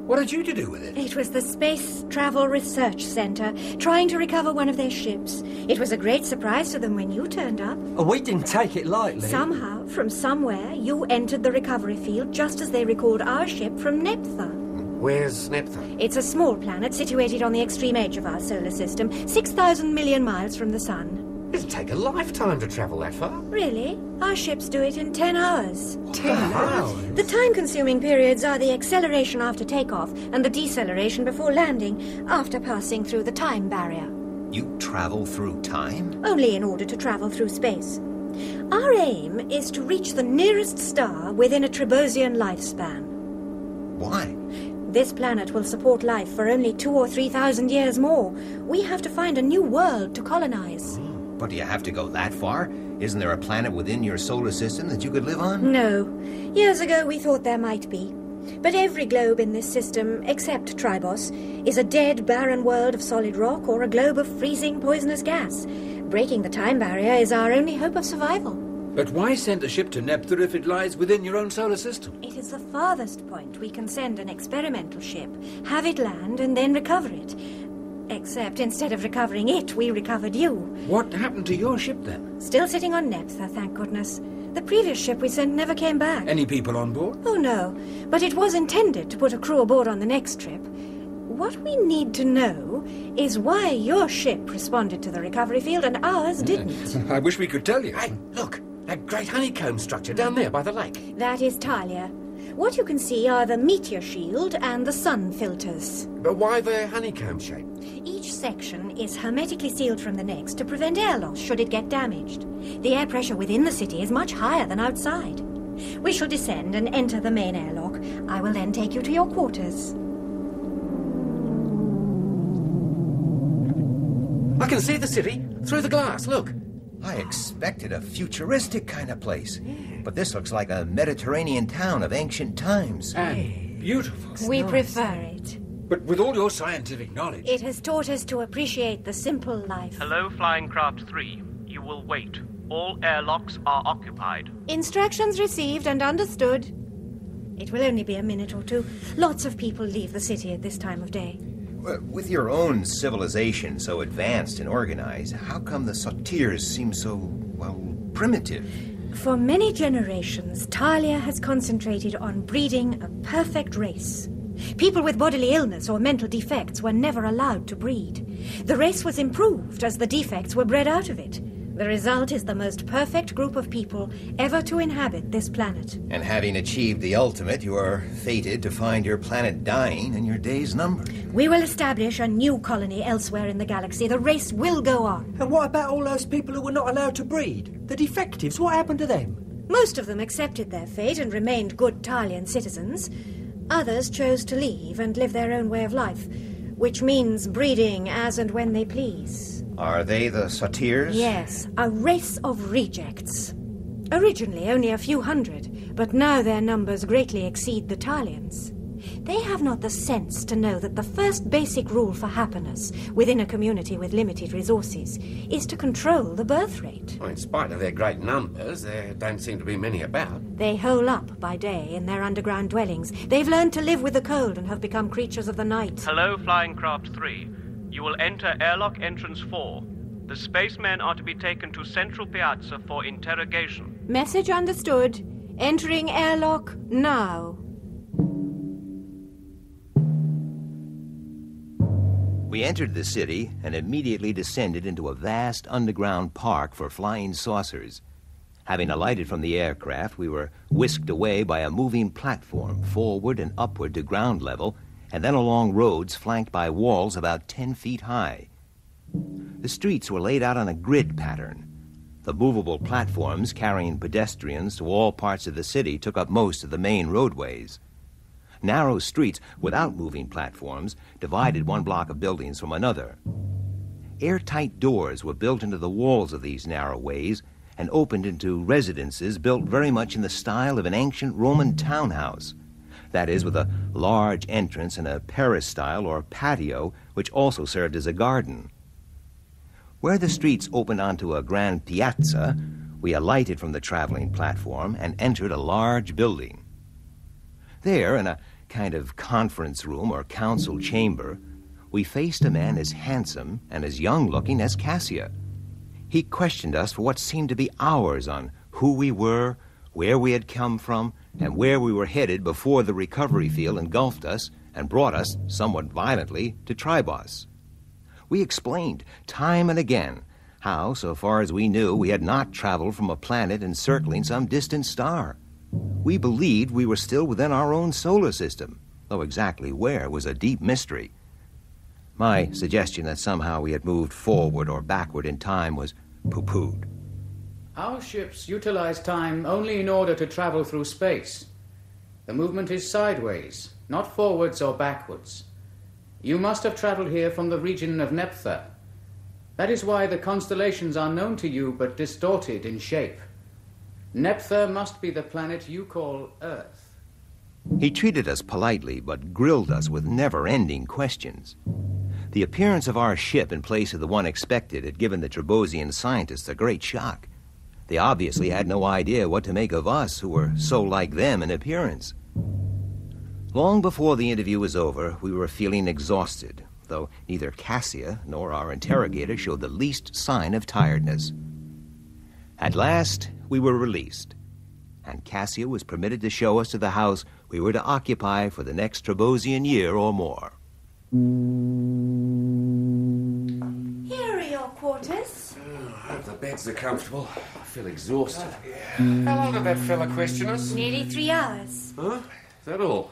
S11: What had you to do with it?
S13: It was the Space Travel Research Center, trying to recover one of their ships. It was a great surprise to them when you turned up.
S7: We didn't take it lightly.
S13: Somehow, from somewhere, you entered the recovery field just as they recalled our ship from Neptha.
S12: Where's Neptha?
S13: It's a small planet situated on the extreme edge of our solar system, 6,000 million miles from the sun.
S12: It'd take a lifetime to travel that far.
S13: Really? Our ships do it in 10 hours.
S12: 10 hours?
S13: The time-consuming periods are the acceleration after takeoff and the deceleration before landing, after passing through the time barrier.
S9: You travel through time?
S13: Only in order to travel through space. Our aim is to reach the nearest star within a Trebosian lifespan.
S9: Why?
S13: This planet will support life for only 2,000 or 3,000 years more. We have to find a new world to colonize.
S9: But do you have to go that far? Isn't there a planet within your solar system that you could live on?
S13: No. Years ago we thought there might be. But every globe in this system, except Tribos, is a dead, barren world of solid rock or a globe of freezing, poisonous gas. Breaking the time barrier is our only hope of survival.
S11: But why send a ship to Neptha if it lies within your own solar system?
S13: It is the farthest point we can send an experimental ship, have it land, and then recover it. Except instead of recovering it, we recovered you.
S11: What happened to your ship then?
S13: Still sitting on Neptha, thank goodness. The previous ship we sent never came back.
S11: Any people on board?
S13: Oh, no. But it was intended to put a crew aboard on the next trip. What we need to know is why your ship responded to the recovery field and ours didn't.
S11: I wish we could tell you.
S12: Hey, look, that great honeycomb structure down there by the lake.
S13: That is Talia. What you can see are the meteor shield and the sun filters.
S12: But why the honeycomb shape?
S13: Each section is hermetically sealed from the next to prevent air loss should it get damaged. The air pressure within the city is much higher than outside. We shall descend and enter the main airlock. I will then take you to your quarters.
S12: I can see the city through the glass, look.
S9: I expected a futuristic kind of place. But this looks like a Mediterranean town of ancient times.
S11: And beautiful.
S13: We prefer it.
S11: But with all your scientific knowledge...
S13: It has taught us to appreciate the simple life.
S6: Hello, Flying Craft 3. You will wait. All airlocks are occupied.
S13: Instructions received and understood. It will only be a minute or two. Lots of people leave the city at this time of day.
S9: With your own civilization so advanced and organized, how come the Satyrs seem so, well, primitive?
S13: For many generations, Talia has concentrated on breeding a perfect race. People with bodily illness or mental defects were never allowed to breed. The race was improved as the defects were bred out of it. The result is the most perfect group of people ever to inhabit this planet.
S9: And having achieved the ultimate, you are fated to find your planet dying and your days numbered.
S13: We will establish a new colony elsewhere in the galaxy. The race will go on.
S7: And what about all those people who were not allowed to breed? The defectives, what happened to them?
S13: Most of them accepted their fate and remained good Talian citizens. Others chose to leave and live their own way of life, which means breeding as and when they please.
S9: Are they the Satyrs?
S13: Yes, a race of rejects. Originally only a few hundred, but now their numbers greatly exceed the Talians. They have not the sense to know that the first basic rule for happiness within a community with limited resources is to control the birth rate.
S12: Well, in spite of their great numbers, there don't seem to be many about.
S13: They hole up by day in their underground dwellings. They've learned to live with the cold and have become creatures of the night.
S6: Hello, Flying Craft 3. You will enter airlock entrance 4. The spacemen are to be taken to Central Piazza for interrogation.
S13: Message understood. Entering airlock now.
S9: We entered the city and immediately descended into a vast underground park for flying saucers. Having alighted from the aircraft, we were whisked away by a moving platform forward and upward to ground level, and then along roads flanked by walls about 10 feet high. The streets were laid out on a grid pattern. The movable platforms carrying pedestrians to all parts of the city took up most of the main roadways. Narrow streets without moving platforms divided one block of buildings from another. Airtight doors were built into the walls of these narrow ways and opened into residences built very much in the style of an ancient Roman townhouse. That is, with a large entrance and a peristyle or patio, which also served as a garden. Where the streets opened onto a grand piazza, we alighted from the traveling platform and entered a large building. There, in a kind of conference room or council chamber, we faced a man as handsome and as young-looking as Cassia. He questioned us for what seemed to be hours on who we were, where we had come from, and where we were headed before the recovery field engulfed us and brought us, somewhat violently, to Tribos. We explained time and again how, so far as we knew, we had not traveled from a planet encircling some distant star. We believed we were still within our own solar system, though exactly where was a deep mystery. My suggestion that somehow we had moved forward or backward in time was pooh-poohed.
S14: Our ships utilize time only in order to travel through space. The movement is sideways, not forwards or backwards. You must have traveled here from the region of Neptha. That is why the constellations are known to you but distorted in shape. Neptha must be the planet you call Earth.
S9: He treated us politely but grilled us with never-ending questions. The appearance of our ship in place of the one expected had given the Trebosian scientists a great shock. They obviously had no idea what to make of us, who were so like them in appearance. Long before the interview was over, we were feeling exhausted, though neither Cassia nor our interrogator showed the least sign of tiredness. At last, we were released, and Cassia was permitted to show us to the house we were to occupy for the next Trebosian year or more.
S13: Here are your quarters.
S12: I hope the beds are comfortable. I feel exhausted. How long did that fella question us?
S13: Nearly 3 hours.
S12: Huh? Is that all?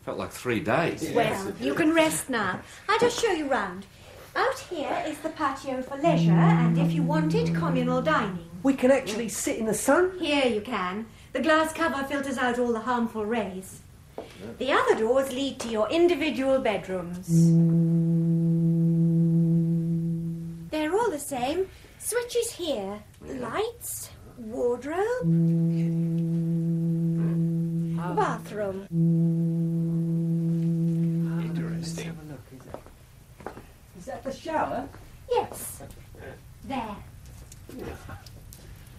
S12: Felt like 3 days.
S13: Well, you can rest now. I'll just show you round. Out here is the patio for leisure, and if you wanted, communal dining.
S7: We can actually sit in the sun?
S13: Here you can. The glass cover filters out all the harmful rays. The other doors lead to your individual bedrooms. They're all the same. Switches here. Lights, wardrobe, bathroom.
S7: Interesting. Let's have a look. Is that the shower?
S13: Yes. There.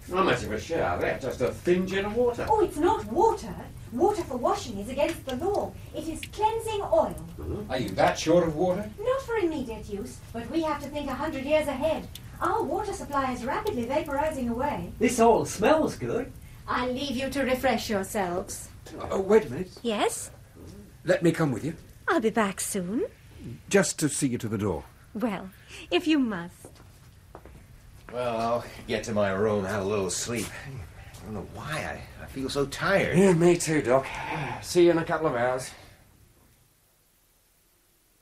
S12: Not much of a shower, that's just a thin jet of water.
S13: Oh, it's not water. Water for washing is against the law. It is cleansing oil.
S11: Are you that short of water?
S13: Not for immediate use, but we have to think 100 years ahead. Our water supply is rapidly vaporizing away.
S7: This oil smells good.
S13: I'll leave you to refresh yourselves.
S11: Oh, wait a minute.
S13: Yes?
S11: Let me come with you.
S13: I'll be back soon.
S11: Just to see you to the door.
S13: Well, if you must.
S9: Well, I'll get to my room, have a little sleep. I don't know why I feel so tired.
S12: Yeah, me too, Doc. See you in a couple of hours.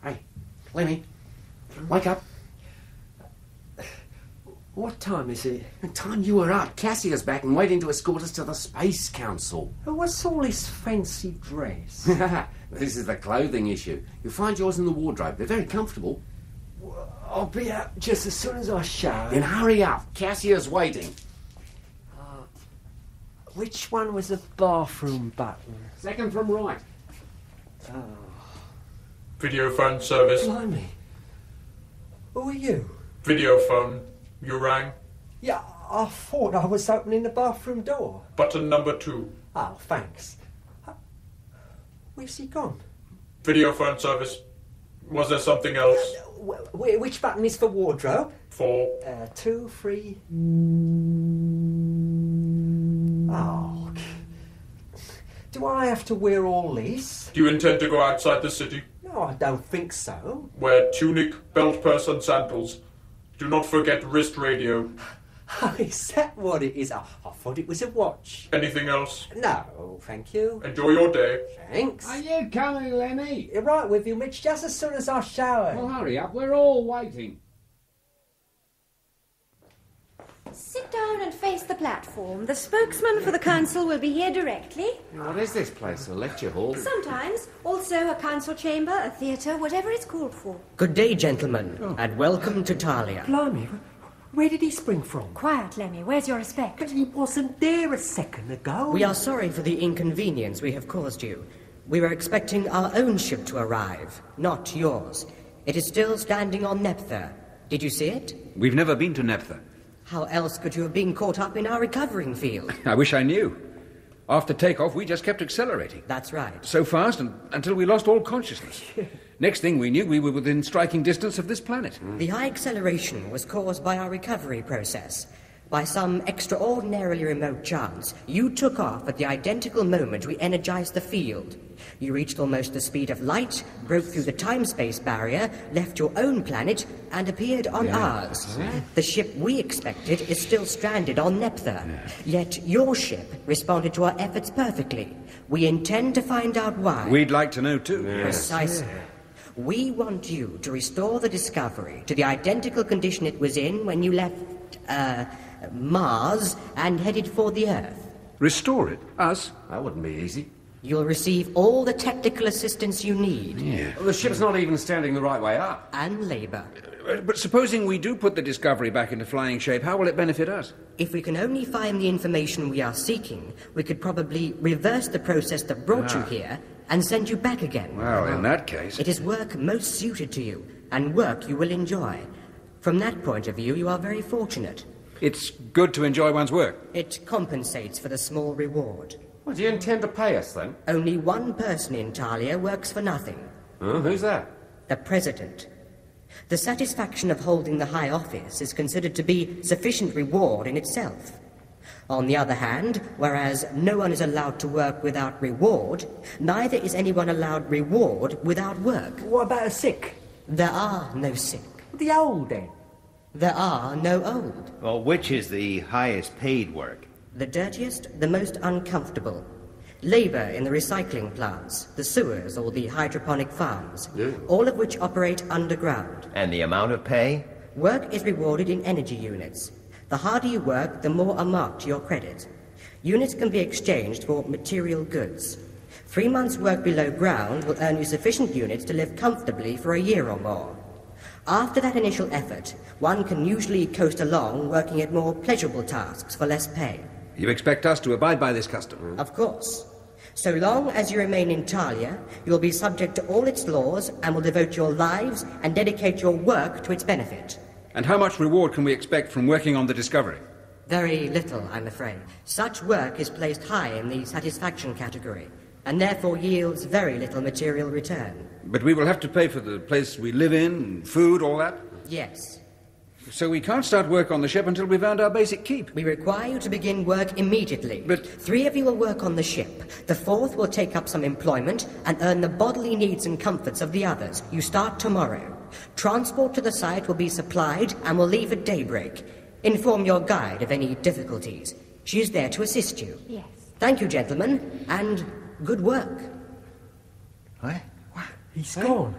S12: Hey, Lemmy, wake up.
S7: What time is it?
S12: The time you were up. Cassia's back and waiting to escort us to the Space Council.
S7: What's all this fancy dress?
S12: This is the clothing issue. You'll find yours in the wardrobe. They're very comfortable.
S7: I'll be out just as soon as I shower.
S12: Then hurry up. Cassia's waiting.
S7: Which one was the bathroom button?
S12: Second from right.
S7: Oh.
S15: Video phone service.
S7: Blimey. Who are you?
S15: Video phone. You rang?
S7: Yeah, I thought I was opening the bathroom door.
S15: Button number 2.
S7: Oh, thanks. Where's he gone?
S15: Video phone service. Was there something else?
S7: Which button is for wardrobe?
S15: 4.
S7: 2, 3... Oh. Do I have to wear all this?
S15: Do you intend to go outside the city?
S7: No, I don't think so.
S15: Wear tunic, belt purse and sandals. Do not forget wrist radio.
S7: Oh, is that what it is? I thought it was a watch.
S15: Anything else?
S7: No, thank you.
S15: Enjoy your day.
S7: Thanks.
S11: Are you coming, Lemmy?
S7: You're right with you, Mitch, just as soon as I shower.
S11: Well, hurry up. We're all waiting.
S13: Sit down and face the platform. The spokesman for the council will be here directly.
S12: What is this place? A lecture hall?
S13: Sometimes. Also a council chamber, a theatre, whatever it's called for.
S7: Good day, gentlemen, and welcome to Talia.
S16: Blimey, where did he spring from?
S13: Quiet, Lemmy. Where's your respect?
S16: But he wasn't there a second ago.
S7: We are sorry for the inconvenience we have caused you. We were expecting our own ship to arrive, not yours. It is still standing on Neptha. Did you see it?
S11: We've never been to Neptha.
S7: How else could you have been caught up in our recovering field?
S11: I wish I knew. After takeoff, we just kept accelerating.
S7: That's right.
S11: So fast until we lost all consciousness. Next thing we knew, we were within striking distance of this planet.
S7: The high acceleration was caused by our recovery process. By some extraordinarily remote chance, you took off at the identical moment we energized the field. You reached almost the speed of light, broke through the time-space barrier, left your own planet, and appeared on ours. The ship we expected is still stranded on Neptha. Yet your ship responded to our efforts perfectly. We intend to find out why.
S11: We'd like to know, too.
S7: Precisely. We want you to restore the Discovery to the identical condition it was in when you left, Mars and headed for the Earth.
S11: Restore it? Us?
S12: That wouldn't be easy.
S7: You'll receive all the technical assistance you need.
S11: Yeah.
S12: Well, the ship's not even standing the right way up.
S7: And labour.
S11: But supposing we do put the Discovery back into flying shape, how will it benefit us?
S7: If we can only find the information we are seeking, we could probably reverse the process that brought you here and send you back again.
S11: Well, in that case...
S7: It is work most suited to you, and work you will enjoy. From that point of view, you are very fortunate.
S11: It's good to enjoy one's work.
S7: It compensates for the small reward.
S12: Well, do you intend to pay us, then?
S7: Only one person in Talia works for nothing.
S12: Who's that?
S7: The President. The satisfaction of holding the high office is considered to be sufficient reward in itself. On the other hand, whereas no one is allowed to work without reward, neither is anyone allowed reward without work.
S16: What about the sick?
S7: There are no sick.
S16: The old, then?
S7: There are no old.
S9: Well, which is the highest paid work?
S7: The dirtiest, the most uncomfortable. Labour in the recycling plants, the sewers or the hydroponic farms, all of which operate underground.
S9: And the amount of pay?
S7: Work is rewarded in energy units. The harder you work, the more are marked to your credit. Units can be exchanged for material goods. 3 months' work below ground will earn you sufficient units to live comfortably for a year or more. After that initial effort, one can usually coast along working at more pleasurable tasks for less pay.
S11: You expect us to abide by this custom?
S7: Of course. So long as you remain in Talia, you will be subject to all its laws and will devote your lives and dedicate your work to its benefit.
S11: And how much reward can we expect from working on the Discovery?
S7: Very little, I'm afraid. Such work is placed high in the satisfaction category, and therefore yields very little material return.
S11: But we will have to pay for the place we live in, food, all that?
S7: Yes.
S11: So we can't start work on the ship until we've earned our basic keep.
S7: We require you to begin work immediately.
S11: But
S7: 3 of you will work on the ship. The 4th will take up some employment and earn the bodily needs and comforts of the others. You start tomorrow. Transport to the site will be supplied and will leave at daybreak. Inform your guide of any difficulties. She is there to assist you.
S13: Yes.
S7: Thank you, gentlemen, and good work.
S9: What?
S16: He's gone.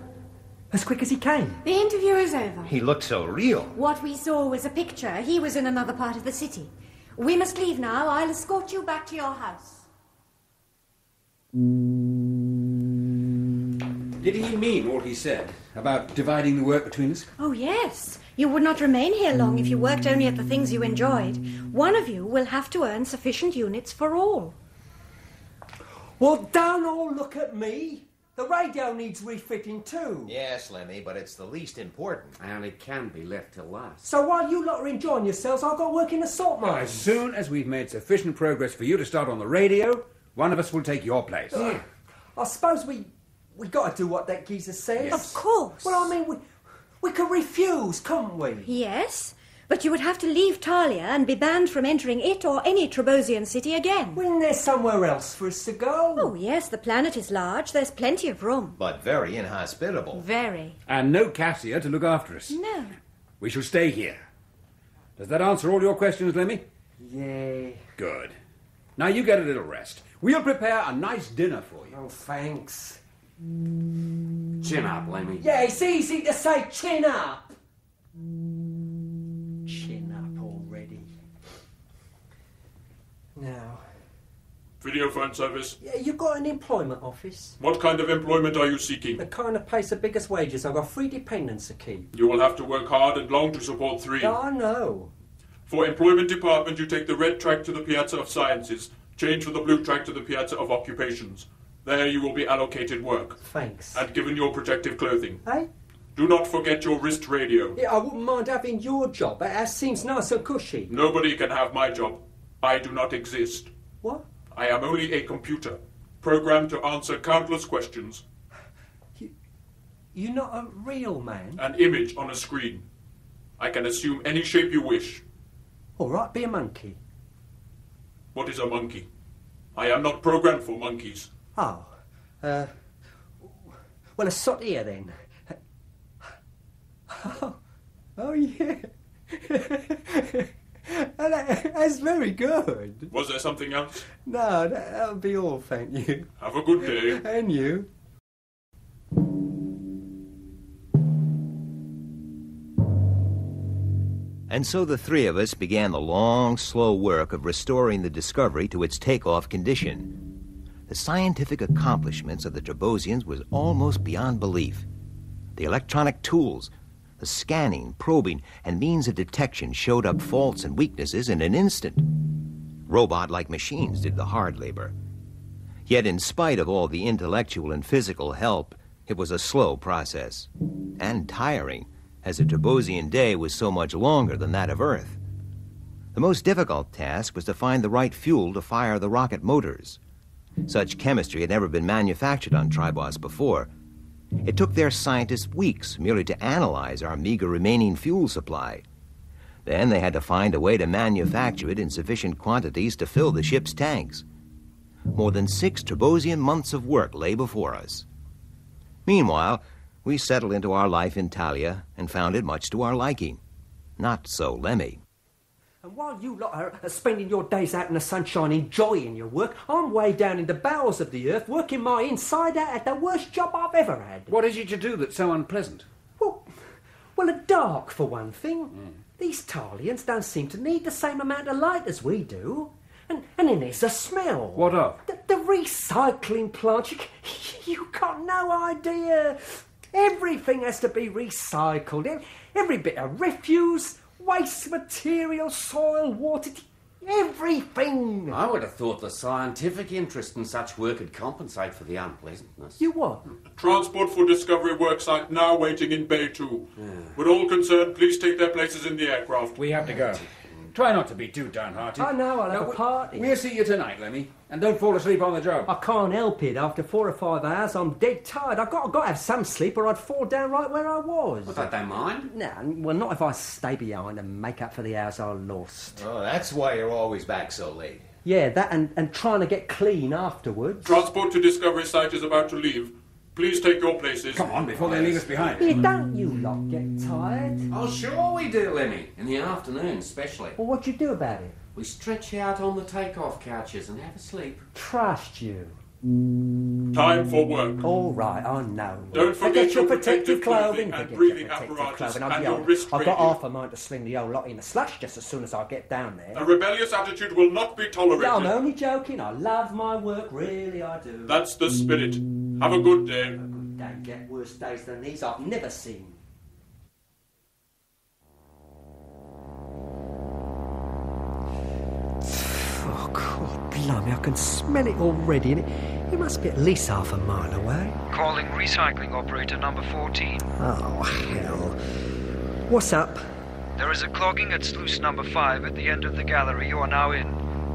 S16: As quick as he came.
S13: The interview is over.
S9: He looked so real.
S13: What we saw was a picture. He was in another part of the city. We must leave now. I'll escort you back to your house.
S11: Did he mean what he said about dividing the work between us?
S13: Oh, yes. You would not remain here long if you worked only at the things you enjoyed. One of you will have to earn sufficient units for all.
S16: Well, don't all look at me. The radio needs refitting too.
S9: Yes, Lemmy, but it's the least important.
S12: And it can be left till last.
S16: So while you lot are enjoying yourselves, I'll go work in the salt mine.
S11: As soon as we've made sufficient progress for you to start on the radio, one of us will take your place.
S16: I suppose we got to do what that geezer says.
S13: Yes. Of course.
S16: Well, I mean, we could refuse, couldn't we?
S13: Yes, but you would have to leave Talia and be banned from entering it or any Trebosian city again.
S16: Isn't there somewhere else for us to go?
S13: Oh, yes, the planet is large. There's plenty of room.
S9: But very inhospitable.
S13: Very.
S11: And no Cassia to look after us.
S13: No.
S11: We shall stay here. Does that answer all your questions, Lemmy?
S16: Yeah.
S11: Good. Now you get a little rest. We'll prepare a nice dinner for you.
S16: Oh, thanks.
S12: Chin up, Lemmy.
S16: Yeah, it's easy to say chin up. Chin up already.
S15: Video phone service.
S16: Yeah, you got an employment office?
S15: What kind of employment are you seeking?
S16: The kind that pays the biggest wages. I've got 3 dependents to keep.
S15: You will have to work hard and long to support 3.
S16: Oh, I know.
S15: For employment department, you take the red track to the Piazza of Sciences. Change for the blue track to the Piazza of Occupations. There you will be allocated work.
S16: Thanks.
S15: And given your protective clothing.
S16: Hey?
S15: Do not forget your wrist radio.
S16: Yeah, I wouldn't mind having your job. That seems nice and cushy.
S15: Nobody can have my job. I do not exist.
S16: What?
S15: I am only a computer, programmed to answer countless questions.
S16: You're not a real man?
S15: An image on a screen. I can assume any shape you wish.
S16: All right, be a monkey.
S15: What is a monkey? I am not programmed for monkeys.
S16: Oh, well, a sot here then. Oh yeah. That's very good.
S15: Was there something else?
S16: No, that'll be all, thank you.
S15: Have a good day.
S16: And you.
S9: And so the 3 of us began the long, slow work of restoring the Discovery to its takeoff condition. The scientific accomplishments of the Trebosians was almost beyond belief. The electronic tools, the scanning, probing, and means of detection showed up faults and weaknesses in an instant. Robot-like machines did the hard labor. Yet in spite of all the intellectual and physical help, it was a slow process, and tiring, as the Trebosian day was so much longer than that of Earth. The most difficult task was to find the right fuel to fire the rocket motors. Such chemistry had never been manufactured on Tribos before. It took their scientists weeks merely to analyze our meager remaining fuel supply. Then they had to find a way to manufacture it in sufficient quantities to fill the ship's tanks. More than 6 Trebosian months of work lay before us. Meanwhile, we settled into our life in Thalia and found it much to our liking. Not so Lemmy.
S16: And while you lot are spending your days out in the sunshine enjoying your work, I'm way down in the bowels of the earth working my inside out at the worst job I've ever had.
S11: What is it you do that's so unpleasant?
S16: Well, the dark, for one thing. These Thalians don't seem to need the same amount of light as we do. And then there's the smell.
S11: What of?
S16: The recycling plant. You got no idea. Everything has to be recycled. Every bit of refuse, waste material, soil, water, everything.
S12: I would have thought the scientific interest in such work would compensate for the unpleasantness.
S16: You what?
S15: Transport for Discovery worksite now waiting in Bay 2. Would all concerned please take their places in the aircraft?
S11: We have to go. Try not to be too downhearted.
S16: I know, I'll have a party.
S11: We'll see you tonight, Lemmy. And don't fall asleep on the job.
S16: I can't help it. After 4 or 5 hours, I'm dead tired. I've got to have some sleep or I'd fall down right where I was.
S12: Well, I don't mind.
S16: No, well, not if I stay behind and make up for the hours I lost.
S9: Oh, that's why you're always back so late.
S16: Yeah, that and trying to get clean afterwards.
S15: Transport to Discovery site is about to leave. Please take your places.
S11: Come on, before they leave us behind.
S16: Yeah, don't you lot get tired?
S12: Oh, sure we do, Lemmy. In the afternoon, especially.
S16: Well, what do you do about it?
S12: We stretch out on the takeoff couches and have a sleep.
S16: Trust you.
S15: Time for work.
S16: All right, I know.
S15: Don't forget your
S16: protective clothing.
S15: and breathing apparatus and your wrist
S16: I've
S15: radio.
S16: got half a mind to sling the whole lot in the slush just as soon as I get down there.
S15: A rebellious attitude will not be tolerated.
S16: Yeah, I'm only joking. I love my work, really I do.
S15: That's the spirit. Have a good day.
S16: Don't get worse days than these I've never seen. Oh, God, blimey, I can smell it already, and it must be at least half a mile away.
S17: Calling recycling operator number 14.
S16: Oh, hell. What's up?
S17: There is a clogging at sluice number 5 at the end of the gallery you are now in.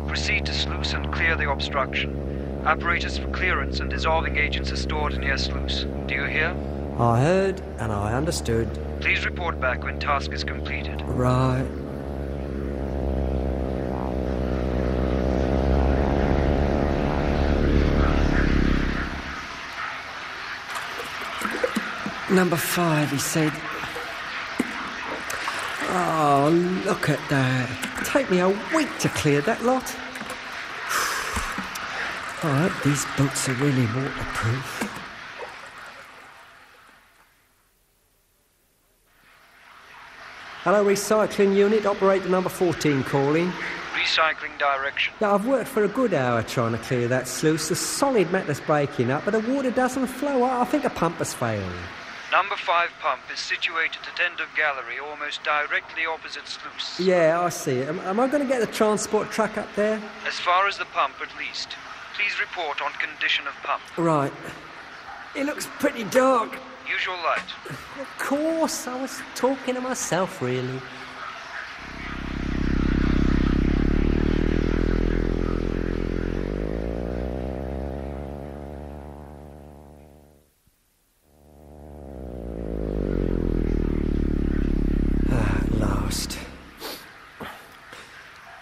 S17: Proceed to sluice and clear the obstruction. Apparatus for clearance and dissolving agents are stored near sluice. Do you hear?
S16: I heard and I understood.
S17: Please report back when task is completed.
S16: Right. Number 5, he said. Oh, look at that. Take me a week to clear that lot. I hope these boots are really waterproof. Hello, recycling unit, operator number 14 calling.
S17: recycling direction.
S7: Yeah, I've worked for a good hour trying to clear that sluice. The solid matter's breaking up, but the water doesn't flow. I think a pump has failed.
S17: Number 5 pump is situated at end of gallery, almost directly opposite sluice.
S7: Yeah, I see it. Am I going to get the transport truck up there?
S17: As far as the pump, at least. Please report on condition of pump.
S7: Right. It looks pretty dark.
S17: Use your light.
S7: Of course, I was talking to myself, really.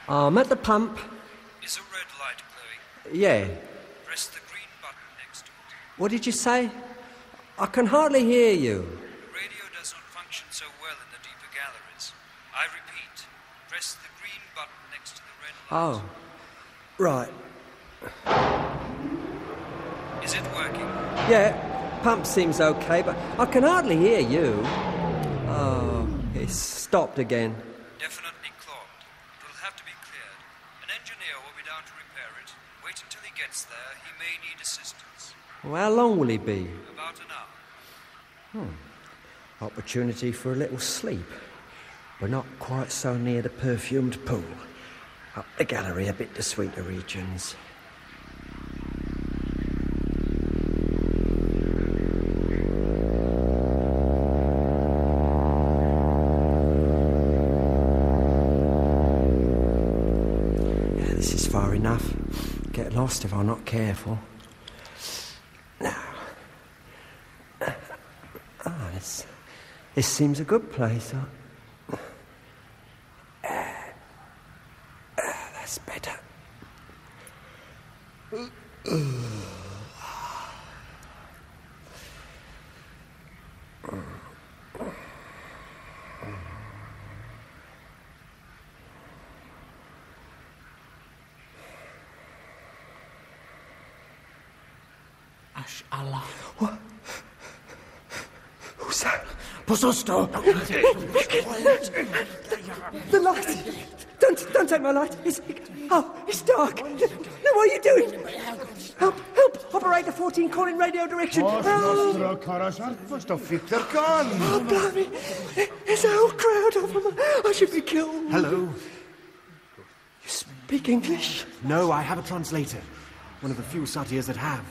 S7: I'm at the pump.
S17: Is a red light glowing?
S7: Yeah.
S17: Press the green button next to it.
S7: What did you say? I can hardly hear you.
S17: The radio does not function so well in the deeper galleries. I repeat, press the green button next to the red light.
S7: Oh. Right.
S17: Is it working?
S7: Yeah, pump seems okay, but I can hardly hear you. Oh, it's stopped again.
S17: Definitely clogged. It will have to be cleared. An engineer will be down to repair it. Wait until he gets there. He may need assistance.
S7: Well, how long will he be?
S17: About an hour.
S7: Opportunity for a little sleep. We're not quite so near the perfumed pool. Up the gallery a bit to sweeter regions. Yeah, this is far enough. Get lost if I'm not careful. Now. This seems a good place. That's better.
S10: Ash Allah.
S7: What? Who's that?
S10: Pososto!
S7: The light! Don't take my light. It's dark. No, what are you doing? Help! Operator 14 calling radio direction. Help!
S3: Oh,
S7: blimey. There's a whole crowd of them. I should be killed.
S18: Hello.
S7: You speak English?
S18: No, I have a translator. One of the few Satirs that have.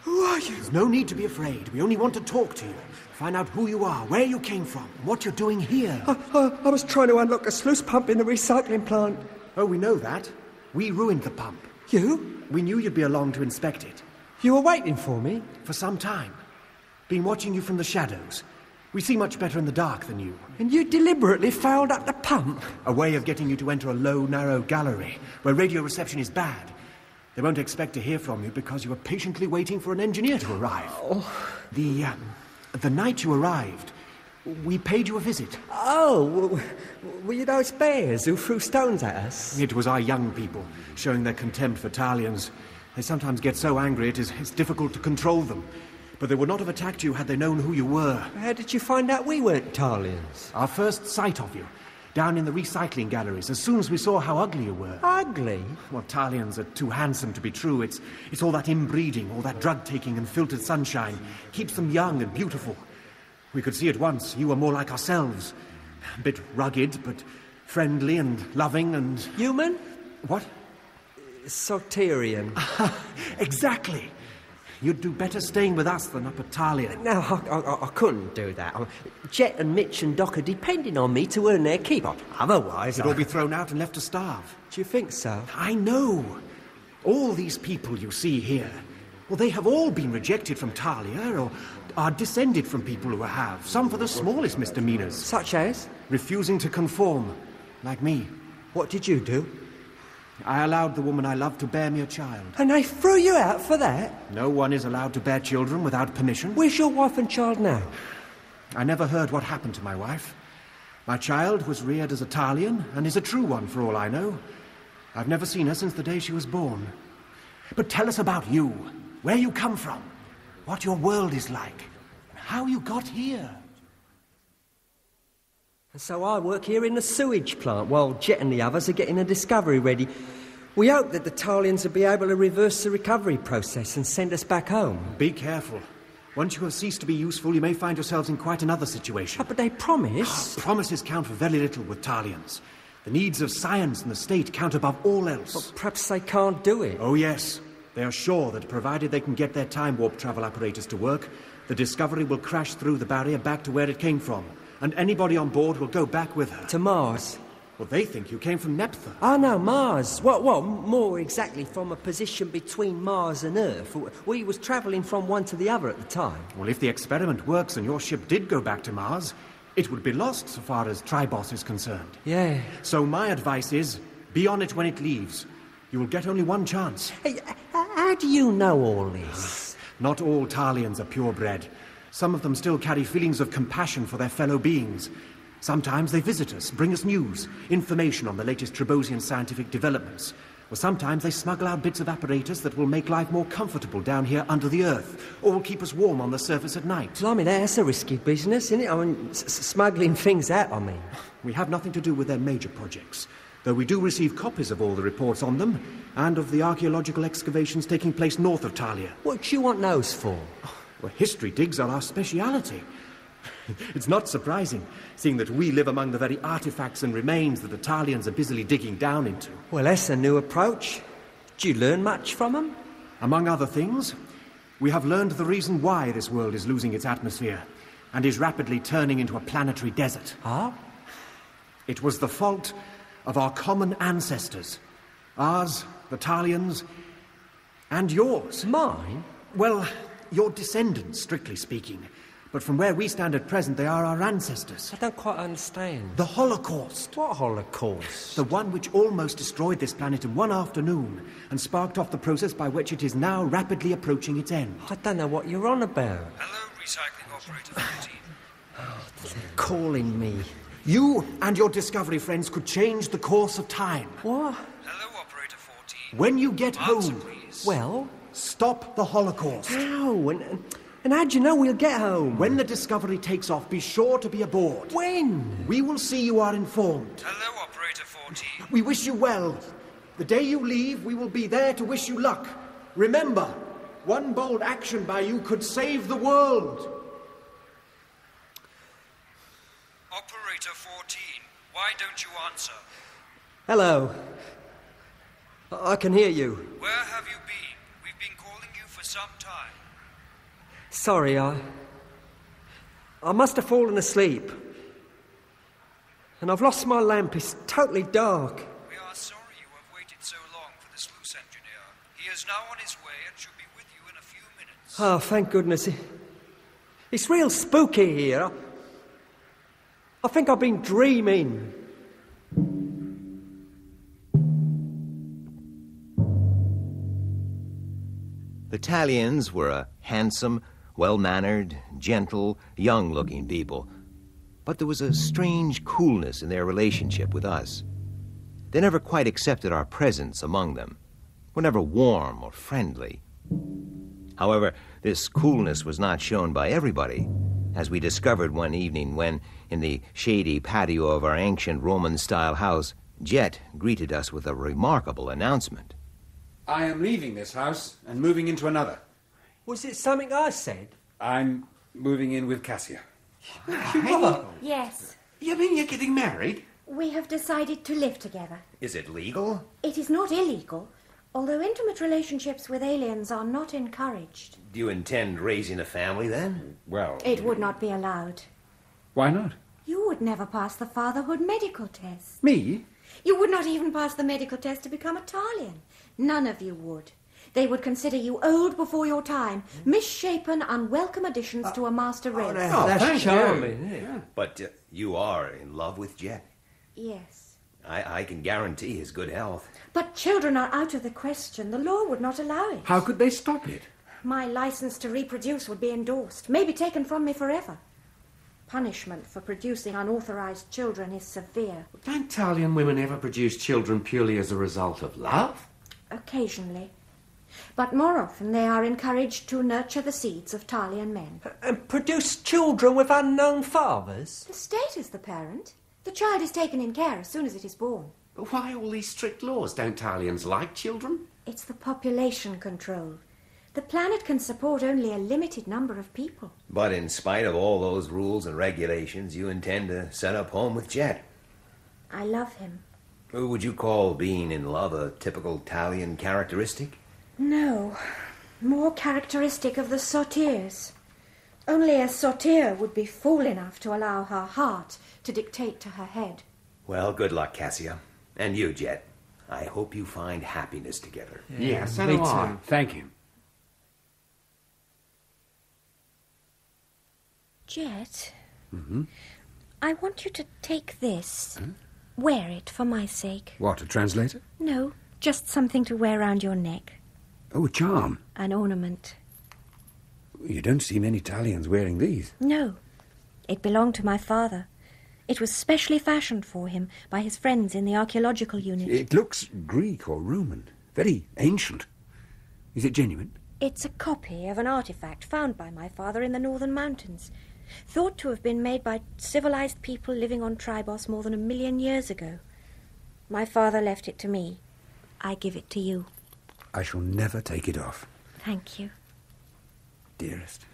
S7: Who are you?
S18: There's no need to be afraid. We only want to talk to you. Find out who you are, where you came from, what you're doing here.
S7: I was trying to unlock a sluice pump in the recycling plant.
S18: Oh, we know that. We ruined the pump.
S7: You?
S18: We knew you'd be along to inspect it.
S7: You were waiting for me?
S18: For some time. Been watching you from the shadows. We see much better in the dark than you.
S7: And you deliberately fouled up the pump?
S18: A way of getting you to enter a low, narrow gallery where radio reception is bad. They won't expect to hear from you because you were patiently waiting for an engineer to arrive.
S7: Oh.
S18: The night you arrived, we paid you a visit.
S7: Oh, were you those bears who threw stones at us?
S18: It was our young people, showing their contempt for Talians. They sometimes get so angry it's difficult to control them. But they would not have attacked you had they known who you were.
S7: How did you find out we weren't Talians?
S18: Our first sight of you, down in the recycling galleries, as soon as we saw how ugly you were.
S7: Ugly?
S18: Well, Talians are too handsome to be true. It's all that inbreeding, all that drug-taking and filtered sunshine. Keeps them young and beautiful. We could see at once you were more like ourselves. A bit rugged, but friendly and loving and...
S7: Human?
S18: What?
S7: Soterian.
S18: Exactly. You'd do better staying with us than up at Talia.
S7: No, I couldn't do that. Jet and Mitch and Doc are depending on me to earn their keep. Otherwise,
S18: they'd all be thrown out and left to starve.
S7: Do you think so?
S18: I know. All these people you see here, well, they have all been rejected from Talia or are descended from people who have. Some for the smallest misdemeanors.
S7: Such as?
S18: Refusing to conform, like me.
S7: What did you do?
S18: I allowed the woman I loved to bear me a child.
S7: And they threw you out for that?
S18: No one is allowed to bear children without permission.
S7: Where's your wife and child now?
S18: I never heard what happened to my wife. My child was reared as a Talian and is a true one for all I know. I've never seen her since the day she was born. But tell us about you, where you come from, what your world is like, how you got here.
S7: So I work here in the sewage plant while Jet and the others are getting a discovery ready. We hope that the Talians will be able to reverse the recovery process and send us back home.
S18: Be careful. Once you have ceased to be useful, you may find yourselves in quite another situation.
S7: But they promise.
S18: Promises count for very little with Talians. The needs of science and the state count above all else.
S7: But perhaps they can't do it.
S18: Oh, yes. They are sure that provided they can get their time warp travel apparatus to work, the Discovery will crash through the barrier back to where it came from, and anybody on board will go back with her.
S7: To Mars?
S18: Well, they think you came from Neptha.
S7: Oh, no, Mars. Well, more exactly from a position between Mars and Earth. We was travelling from one to the other at the time.
S18: Well, if the experiment works and your ship did go back to Mars, it would be lost so far as Tribos is concerned.
S7: Yeah.
S18: So my advice is, be on it when it leaves. You will get only one chance.
S7: Hey, how do you know all this?
S18: Not all Talians are purebred. Some of them still carry feelings of compassion for their fellow beings. Sometimes they visit us, bring us news, information on the latest Trebosian scientific developments. Or sometimes they smuggle out bits of apparatus that will make life more comfortable down here under the earth, or will keep us warm on the surface at night.
S7: Blimey, that's a risky business, isn't it? I mean, smuggling things out, I mean.
S18: We have nothing to do with their major projects, though we do receive copies of all the reports on them, and of the archaeological excavations taking place north of Talia.
S7: What do you want those for?
S18: Well, history digs are our speciality. It's not surprising, seeing that we live among the very artifacts and remains that the Talians are busily digging down into.
S7: Well, that's a new approach. Did you learn much from them?
S18: Among other things, we have learned the reason why this world is losing its atmosphere and is rapidly turning into a planetary desert.
S7: Ah?
S18: It was the fault of our common ancestors. Ours, the Talians, and yours.
S7: Mine?
S18: Well, your descendants, strictly speaking. But from where we stand at present, they are our ancestors.
S7: I don't quite understand.
S18: The Holocaust.
S7: What Holocaust?
S18: The one which almost destroyed this planet in one afternoon and sparked off the process by which it is now rapidly approaching its end.
S7: I don't know what you're on about.
S17: Hello, recycling operator 14.
S7: They're calling me.
S18: You and your Discovery friends could change the course of time.
S7: What?
S17: Hello, operator 14.
S18: When you get
S17: Answer,
S18: home,
S17: please.
S7: Well?
S18: Stop the Holocaust.
S7: How? And how do you know we'll get home?
S18: When the Discovery takes off, be sure to be aboard.
S7: When?
S18: We will see you are informed.
S17: Hello, operator 14.
S18: We wish you well. The day you leave, we will be there to wish you luck. Remember, one bold action by you could save the world.
S17: Operator 14, why don't you answer?
S7: Hello. I can hear you.
S17: Where have you been? We've been calling you for some time.
S7: Sorry, I must have fallen asleep. And I've lost my lamp. It's totally dark.
S17: We are sorry you have waited so long for the sluice engineer. He is now on his way and should be with you in a few minutes.
S7: Oh, thank goodness. It's real spooky here. I think I've been dreaming.
S9: The Talians were a handsome, well-mannered, gentle, young-looking people. But there was a strange coolness in their relationship with us. They never quite accepted our presence among them, were never warm or friendly. However, this coolness was not shown by everybody, as we discovered one evening when, in the shady patio of our ancient Roman-style house, Jet greeted us with a remarkable announcement.
S11: I am leaving this house and moving into another.
S7: Was it something I said?
S11: I'm moving in with Cassia.
S13: Yes.
S12: You mean you're getting married?
S13: We have decided to live together.
S9: Is it legal?
S13: It is not illegal, although intimate relationships with aliens are not encouraged.
S9: Do you intend raising a family, then?
S11: Well...
S13: It would not be allowed.
S11: Why not?
S13: You would never pass the fatherhood medical test.
S11: Me?
S13: You would not even pass the medical test to become Italian. None of you would. They would consider you old before your time, misshapen, unwelcome additions to a master race.
S7: That's charming. Yeah.
S9: But you are in love with Jet.
S13: Yes.
S9: I can guarantee his good health.
S13: But children are out of the question. The law would not allow it.
S11: How could they stop it?
S13: My license to reproduce would be endorsed, maybe taken from me forever. Punishment for producing unauthorized children is severe.
S12: Don't Italian women ever produce children purely as a result of love?
S13: Occasionally. But more often they are encouraged to nurture the seeds of Talian men.
S7: And produce children with unknown fathers?
S13: The state is the parent. The child is taken in care as soon as it is born.
S12: But why all these strict laws? Don't Talians like children?
S13: It's the population control. The planet can support only a limited number of people.
S9: But in spite of all those rules and regulations, you intend to set up home with Jet.
S13: I love him.
S9: Would you call being in love a typical Talian characteristic?
S13: No. More characteristic of the sortiers. Only a sortier would be fool enough to allow her heart to dictate to her head.
S9: Well, good luck, Cassia. And you, Jet. I hope you find happiness together.
S11: Yes, so do I. Thank you.
S13: Jet,
S11: Mm-hmm.
S13: I want you to take this. Wear it for my sake.
S11: What, a translator?
S13: No, just something to wear round your neck.
S11: Oh, a charm.
S13: An ornament.
S11: You don't see many Italians wearing these.
S13: No. It belonged to my father. It was specially fashioned for him by his friends in the archaeological unit.
S11: It looks Greek or Roman. Very ancient. Is it genuine?
S13: It's a copy of an artifact found by my father in the northern mountains. Thought to have been made by civilized people living on Tribos more than 1 million years ago. My father left it to me. I give it to you.
S11: I shall never take it off.
S13: Thank you.
S11: Dearest.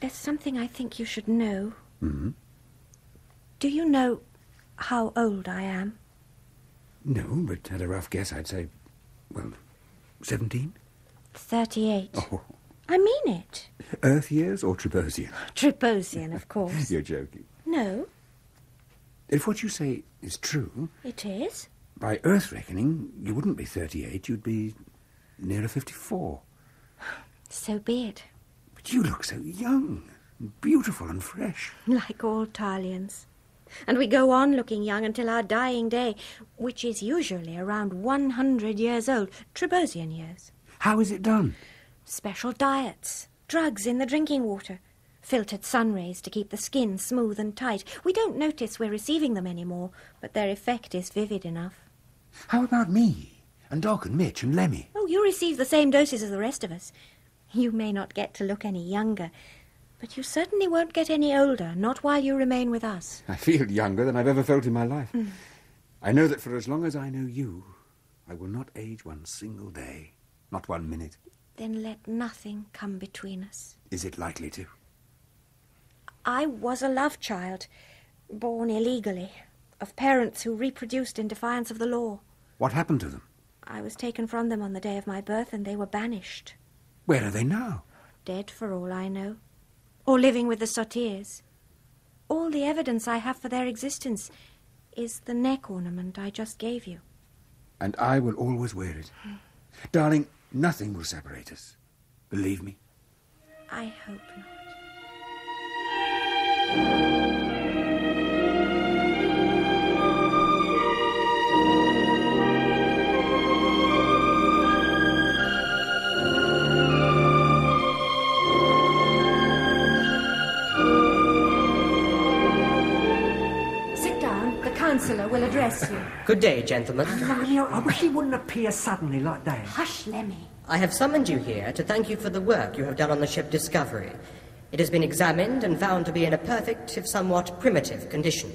S13: There's something I think you should know.
S11: Mm-hmm.
S13: Do you know how old I am?
S11: No, but at a rough guess, I'd say, 17?
S13: 38.
S11: Oh.
S13: I mean it.
S11: Earth years or Trebosian?
S13: Trebosian, of course.
S11: You're joking.
S13: No.
S11: If what you say is true...
S13: It is?
S11: By Earth reckoning, you wouldn't be 38, you'd be nearer 54.
S13: So be it.
S11: But you look so young, beautiful and fresh.
S13: Like all Talians. And we go on looking young until our dying day, which is usually around 100 years old, Trebosian years.
S11: How is it done?
S13: Special diets, drugs in the drinking water, filtered sun rays to keep the skin smooth and tight. We don't notice we're receiving them anymore, but their effect is vivid enough.
S11: How about me? And Doc and Mitch and Lemmy?
S13: Oh, you receive the same doses as the rest of us. You may not get to look any younger, but you certainly won't get any older, not while you remain with us.
S11: I feel younger than I've ever felt in my life. I know that for as long as I know you, I will not age one single day, not 1 minute.
S13: Then let nothing come between us.
S11: Is it likely to?
S13: I was a love child, born illegally, of parents who reproduced in defiance of the law.
S11: What happened to them?
S13: I was taken from them on the day of my birth, and they were banished.
S11: Where are they now?
S13: Dead, for all I know. Or living with the sortiers. All the evidence I have for their existence is the neck ornament I just gave you.
S11: And I will always wear it. Darling, nothing will separate us. Believe me.
S13: I hope not. Sit down. The Councillor will address you.
S16: Good day, gentlemen.
S7: Lemuel, I wish he wouldn't appear suddenly like that.
S13: Hush, Lemmy.
S16: I have summoned you here to thank you for the work you have done on the ship Discovery. It has been examined and found to be in a perfect, if somewhat primitive, condition.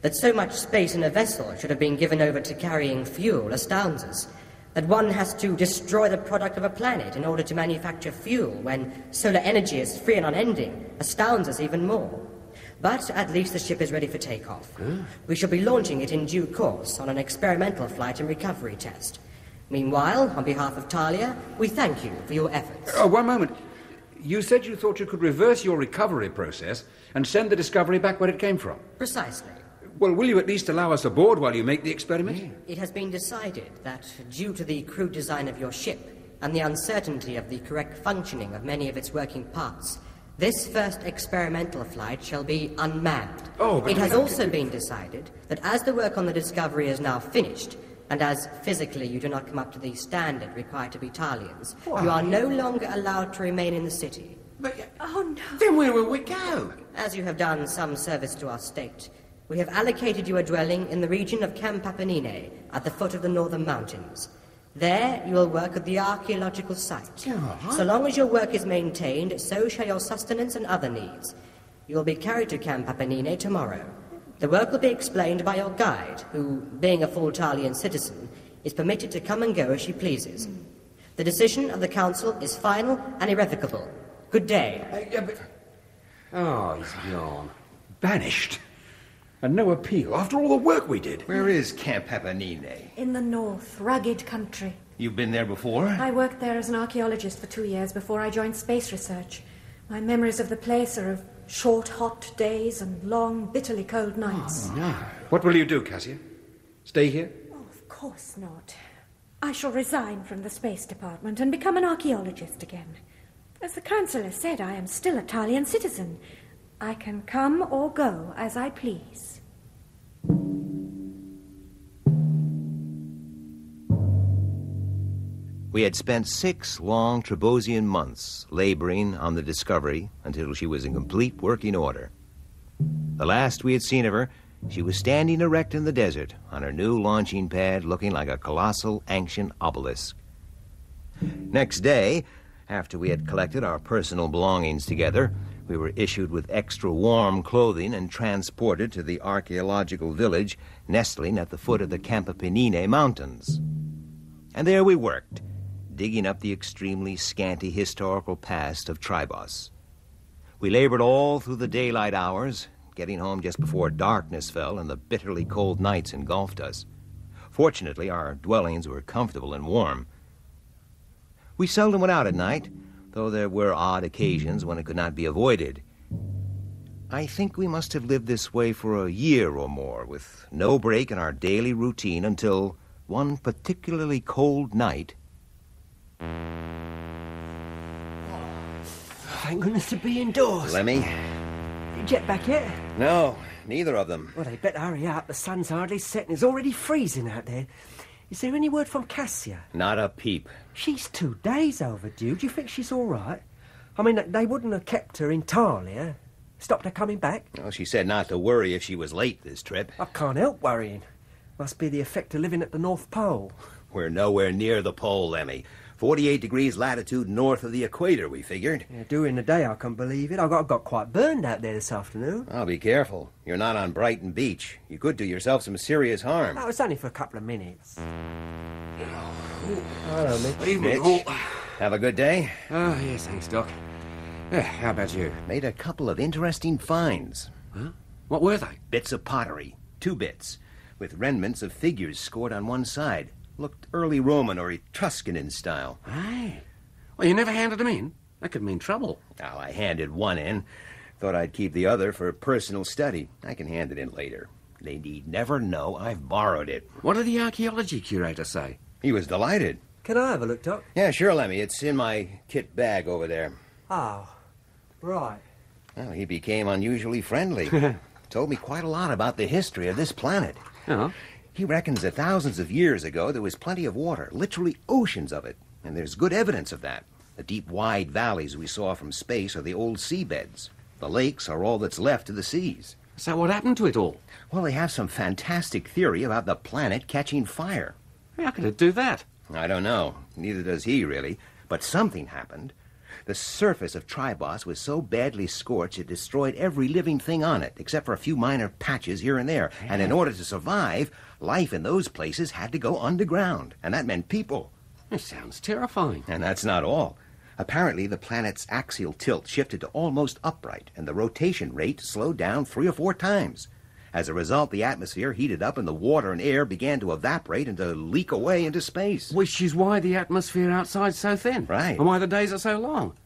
S16: That so much space in a vessel should have been given over to carrying fuel astounds us. That one has to destroy the product of a planet in order to manufacture fuel when solar energy is free and unending astounds us even more. But at least the ship is ready for takeoff. We shall be launching it in due course on an experimental flight and recovery test. Meanwhile, on behalf of Talia, we thank you for your efforts.
S11: Oh, one moment. You said you thought you could reverse your recovery process and send the Discovery back where it came from.
S16: Precisely.
S11: Well, will you at least allow us aboard while you make the experiment?
S16: It has been decided that, due to the crude design of your ship and the uncertainty of the correct functioning of many of its working parts, this first experimental flight shall be unmanned.
S11: Oh, but
S16: it has also been decided that as the work on the Discovery is now finished, and as physically you do not come up to the standard required to be Talians, you are no longer allowed to remain in the city.
S12: But...
S13: Oh, no.
S12: Then where will we go?
S16: As you have done some service to our state, we have allocated you a dwelling in the region of Campapanine, at the foot of the northern mountains. There you will work at the archaeological site. So long as your work is maintained, so shall your sustenance and other needs. You will be carried to Campapanine tomorrow.
S19: The work will be explained by your guide, who, being a full Talian citizen, is permitted to come and go as she pleases. The decision of the council is final and irrevocable. Good day.
S11: Oh, he's gone. Banished. And no appeal after all the work we did.
S9: Where is Camp Papanine?
S13: In the north, rugged country.
S9: You've been there before?
S13: I worked there as an archaeologist for 2 years before I joined space research. My memories of the place are of short, hot days and long, bitterly cold nights.
S11: Oh, no. What will you do, Cassia? Stay here?
S13: Oh, of course not. I shall resign from the space department and become an archaeologist again. As the Chancellor said, I am still a Talian citizen. I can come or go as I please.
S9: We had spent 6 long Trebosian months laboring on the Discovery until she was in complete working order. The last we had seen of her, she was standing erect in the desert on her new launching pad, looking like a colossal ancient obelisk. Next day, after we had collected our personal belongings together, we were issued with extra warm clothing and transported to the archaeological village nestling at the foot of the Campanine Mountains. And there we worked, digging up the extremely scanty historical past of Tribos. We labored all through the daylight hours, getting home just before darkness fell and the bitterly cold nights engulfed us. Fortunately, our dwellings were comfortable and warm. We seldom went out at night, though there were odd occasions when it could not be avoided. I think we must have lived this way for a year or more, with no break in our daily routine until one particularly cold night.
S16: Thank goodness to be indoors.
S9: Lemmy?
S16: Jet back yet?
S9: No, neither of them.
S16: Well, they better hurry up. The sun's hardly setting. It's already freezing out there. Is there any word from Cassia?
S9: Not a peep.
S16: She's 2 days overdue. Do you think she's all right? I mean, they wouldn't have kept her in Talia. Stopped her coming back?
S9: Well, she said not to worry if she was late this trip.
S16: I can't help worrying. Must be the effect of living at the North Pole.
S9: We're nowhere near the pole, Lemmy. 48 degrees latitude north of the equator, we figured.
S16: Yeah, during the day, I can't believe it. I got quite burned out there this afternoon.
S9: Oh, be careful. You're not on Brighton Beach. You could do yourself some serious harm.
S16: Oh, it's only for a couple of minutes. Hello, Mitch.
S11: Evening,
S9: Mitch, have a good day?
S11: Oh, yes, thanks, Doc. How about you?
S9: Made a couple of interesting finds.
S11: Huh? What were they?
S9: Bits of pottery. 2 bits. With remnants of figures scored on one side. Looked early Roman or Etruscan in style.
S11: Hey. Well, you never handed them in? That could mean trouble.
S9: Oh, I handed one in. Thought I'd keep the other for personal study. I can hand it in later. They need never know I've borrowed it.
S11: What did the archaeology curator say?
S9: He was delighted.
S16: Can I have a look, Doc?
S9: Yeah, sure, Lemmy. It's in my kit bag over there.
S16: Oh, right.
S9: Well, he became unusually friendly. Told me quite a lot about the history of this planet.
S11: Oh?
S9: He reckons that thousands of years ago there was plenty of water, literally oceans of it, and there's good evidence of that. The deep, wide valleys we saw from space are the old seabeds. The lakes are all that's left of the seas.
S11: So what happened to it all?
S9: Well, they have some fantastic theory about the planet catching fire.
S11: How could it do that?
S9: I don't know. Neither does he, really. But something happened. The surface of Tribos was so badly scorched it destroyed every living thing on it, except for a few minor patches here and there. Yeah. And in order to survive, life in those places had to go underground. And that meant people.
S11: It sounds terrifying.
S9: And that's not all. Apparently, the planet's axial tilt shifted to almost upright, and the rotation rate slowed down 3 or 4 times. As a result, the atmosphere heated up and the water and air began to evaporate and to leak away into space.
S11: Which is why the atmosphere outside's so thin.
S9: Right.
S11: And why the days are so long.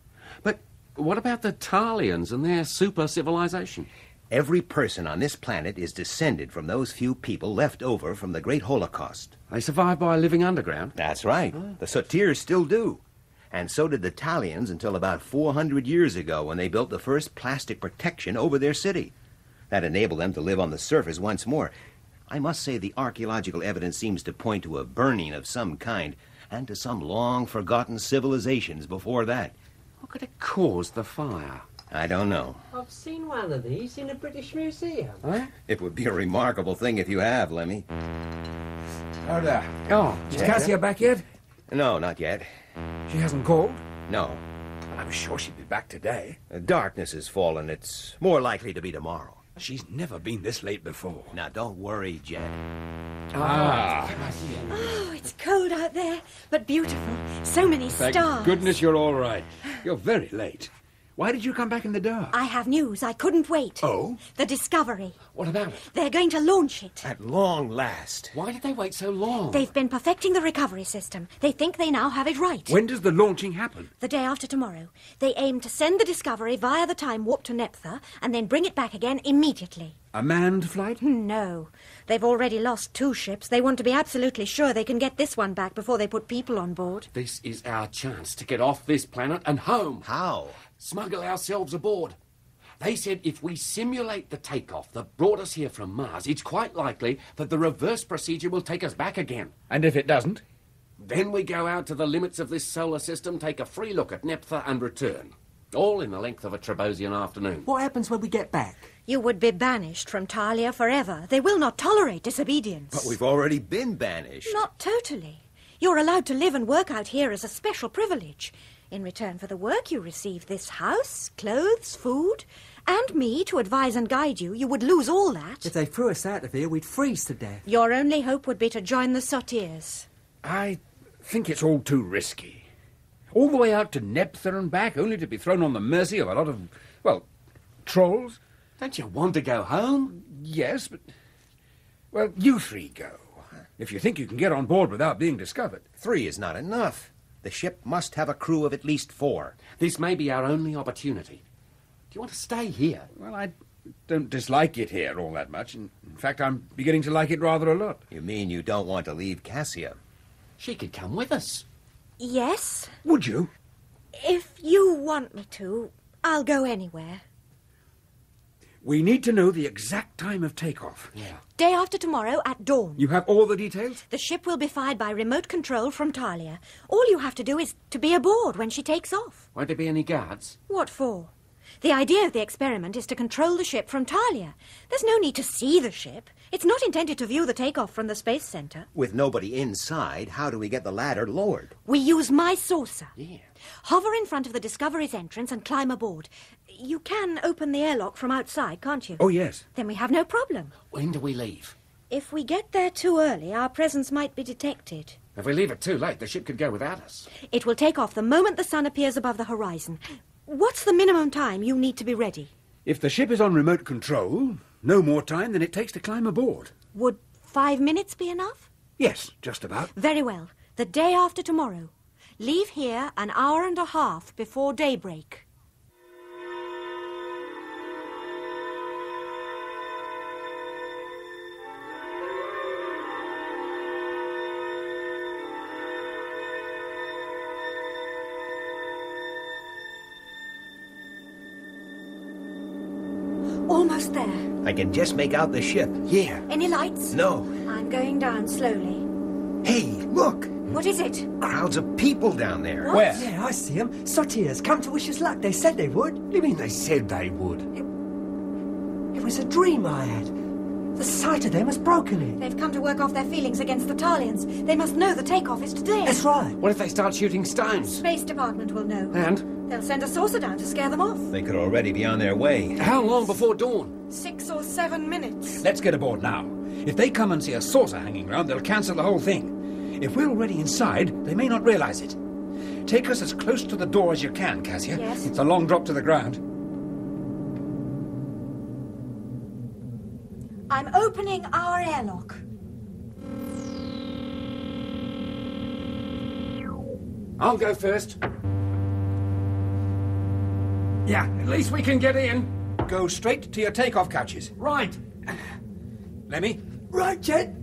S11: But what about the Talians and their super civilization?
S9: Every person on this planet is descended from those few people left over from the Great Holocaust.
S11: They survived by living underground?
S9: That's right. Oh. The Sotirs still do. And so did the Talians until about 400 years ago when they built the first plastic protection over their city. That enabled them to live on the surface once more. I must say the archaeological evidence seems to point to a burning of some kind and to some long-forgotten civilizations before that.
S11: What could have caused the fire?
S9: I don't know.
S16: I've seen one of these in a British museum.
S11: Huh?
S9: It would be a remarkable thing if you have, Lemmy.
S11: Oh, there. Oh,
S16: is Cassia back yet?
S9: No, not yet.
S16: She hasn't called?
S9: No.
S11: I'm sure she'd be back today.
S9: Darkness has fallen. It's more likely to be tomorrow.
S11: She's never been this late before.
S9: Now, don't worry, Jet.
S13: Oh, it's cold out there, but beautiful. So many
S11: Thank
S13: stars.
S11: goodness you're all right. You're very late. Why did you come back in the dark?
S13: I have news. I couldn't wait.
S11: Oh?
S13: The Discovery.
S11: What about it?
S13: They're going to launch it.
S9: At long last.
S12: Why did they wait so long?
S13: They've been perfecting the recovery system. They think they now have it right.
S11: When does the launching happen?
S13: The day after tomorrow. They aim to send the Discovery via the time warp to Neptha and then bring it back again immediately.
S11: A manned flight?
S13: No. They've already lost 2 ships. They want to be absolutely sure they can get this one back before they put people on board.
S12: This is our chance to get off this planet and home.
S9: How?
S12: Smuggle ourselves aboard. They said if we simulate the takeoff that brought us here from Mars, it's quite likely that the reverse procedure will take us back again.
S11: And if it doesn't?
S12: Then we go out to the limits of this solar system, take a free look at Neptha and return. All in the length of a Trebosian afternoon.
S7: What happens when we get back?
S13: You would be banished from Talia forever. They will not tolerate disobedience.
S9: But we've already been banished.
S13: Not totally. You're allowed to live and work out here as a special privilege. In return for the work, you receive this house, clothes, food, and me to advise and guide you. You would lose all that.
S7: If they threw us out of here, we'd freeze to death.
S13: Your only hope would be to join the Sotiers.
S11: I think it's all too risky. All the way out to Neptha and back, only to be thrown on the mercy of a lot of, well, trolls.
S12: Don't you want to go home?
S11: Yes, but... Well, you 3 go. If you think you can get on board without being discovered.
S9: 3 is not enough. The ship must have a crew of at least 4.
S12: This may be our only opportunity. Do you want to stay here?
S11: Well, I don't dislike it here all that much. In fact, I'm beginning to like it rather a lot.
S9: You mean you don't want to leave Cassia?
S12: She could come with us.
S13: Yes.
S11: Would you?
S13: If you want me to, I'll go anywhere.
S11: We need to know the exact time of takeoff.
S12: Yeah.
S13: Day after tomorrow at dawn.
S11: You have all the details?
S13: The ship will be fired by remote control from Talia. All you have to do is to be aboard when she takes off.
S12: Won't there be any guards?
S13: What for? The idea of the experiment is to control the ship from Talia. There's no need to see the ship. It's not intended to view the takeoff from the space center.
S9: With nobody inside, how do we get the ladder lowered?
S13: We use my saucer.
S12: Yeah.
S13: Hover in front of the Discovery's entrance and climb aboard. You can open the airlock from outside, can't you?
S11: Oh, yes.
S13: Then we have no problem.
S12: When do we leave?
S13: If we get there too early, our presence might be detected.
S12: If we leave it too late, the ship could go without us.
S13: It will take off the moment the sun appears above the horizon. What's the minimum time you need to be ready?
S11: If the ship is on remote control, no more time than it takes to climb aboard.
S13: Would 5 minutes be enough?
S11: Yes, just about.
S13: Very well. The day after tomorrow. Leave here an hour and a half before daybreak. Almost there.
S9: I can just make out the ship.
S11: Yeah.
S13: Any lights?
S9: No.
S13: I'm going down slowly.
S9: Hey, look!
S13: What is it?
S9: Crowds of people down there.
S13: What?
S11: Where?
S7: Yeah, I see them. Sotiers come to wish us luck. They said they would.
S11: What do you mean they said they would?
S7: It was a dream I had. The sight of them has broken it.
S13: They've come to work off their feelings against the Talians. They must know the takeoff is today.
S7: That's right.
S12: What if they start shooting stones?
S13: Space Department will know.
S12: And?
S13: They'll send a saucer down to scare them off.
S9: They could already be on their way.
S12: How long before dawn?
S13: 6 or 7 minutes.
S11: Let's get aboard now. If they come and see a saucer hanging around, they'll cancel the whole thing. If we're already inside, they may not realize it. Take us as close to the door as you can, Cassia.
S13: Yes.
S11: It's a long drop to the ground.
S13: I'm opening our airlock.
S12: I'll go first.
S11: Yeah, at least we can get in. Go straight to your takeoff couches.
S12: Right.
S11: Lemmy?
S7: Right, Jet.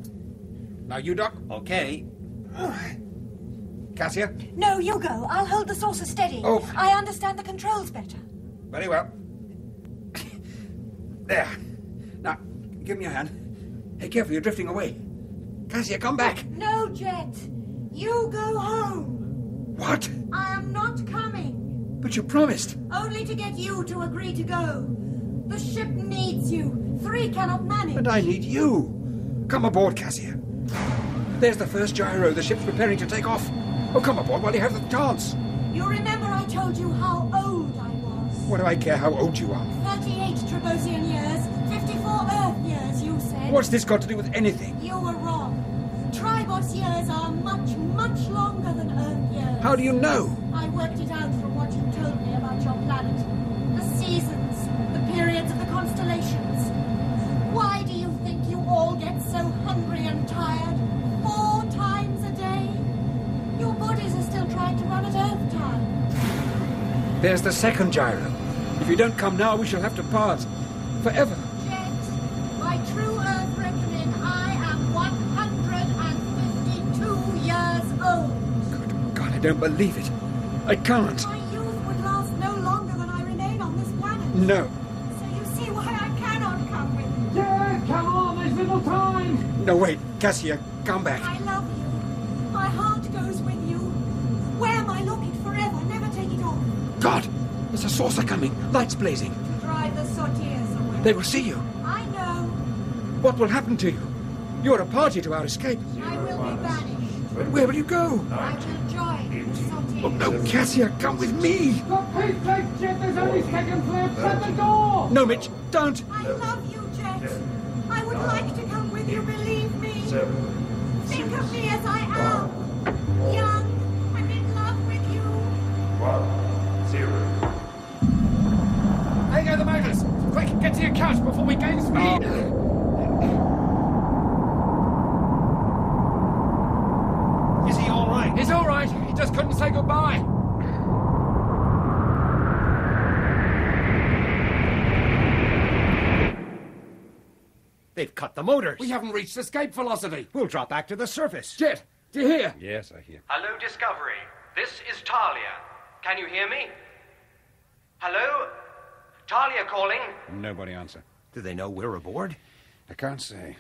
S11: Now you, Doc.
S9: Okay.
S11: Cassia?
S13: No, you go. I'll hold the saucer steady.
S11: Oh.
S13: I understand the controls better.
S11: Very well. There. Now, give me your hand. Hey, careful, you're drifting away. Cassia, come back.
S13: No, Jet. You go home.
S11: What?
S13: I am not coming.
S11: But you promised.
S13: Only to get you to agree to go. The ship needs you. 3 cannot manage.
S11: And I need you. Come aboard, Cassia. There's the first gyro. The ship's preparing to take off. Oh, come aboard while you have the chance.
S13: You remember I told you how old I was?
S11: What do I care how old you are?
S13: 38 Trebosian years,
S20: anything.
S11: What's this got to do with anything?
S20: You were wrong. Tribos years are much, much longer than Earth years.
S11: How do you know?
S20: I worked it out from what you told me about your planet. The seasons, the periods of the constellations. Why do you think you all get so hungry and tired? 4 times a day? Your bodies are still trying to run at Earth time.
S11: There's the second gyro. If you don't come now, we shall have to part. Forever.
S20: Jet, by true Earth reckoning, I am 152 years old.
S11: God, I don't believe it. I can't.
S20: My youth would last no longer than I remain on this planet.
S11: No.
S20: So you see why I cannot come with you.
S10: Yeah, come on, there's little time.
S11: No, wait. Cassia, come back.
S20: I love you. My heart goes with you. Wear my locket forever, never take it off.
S11: God! There's a saucer coming. Lights blazing.
S20: Drive the sortiers away.
S11: They will see you.
S20: I know.
S11: What will happen to you? You're a party to our escape.
S20: I will be banished.
S11: Where will you go?
S20: I will join the sortiers.
S11: Oh, no, Cassia, come with me.
S10: For Pete's sake, Jet, there's only second floor. Shut the door.
S11: No, Mitch, don't.
S20: I love you, Jet. I would like to come with you, believe me. Think of me as I am. Young and in love with you.
S10: 1, 0. There go the motors. Quick, get to your couch before we gain speed.
S18: Is he all right?
S10: He's all right. He just couldn't say goodbye.
S18: They've cut the motors.
S12: We haven't reached escape velocity.
S18: We'll drop back to the surface.
S12: Jet, do you hear?
S11: Yes, I hear.
S6: Hello, Discovery. This is Talia. Can you hear me? Hello? Talia calling.
S11: Nobody answer.
S18: Do they know we're aboard?
S11: I can't say.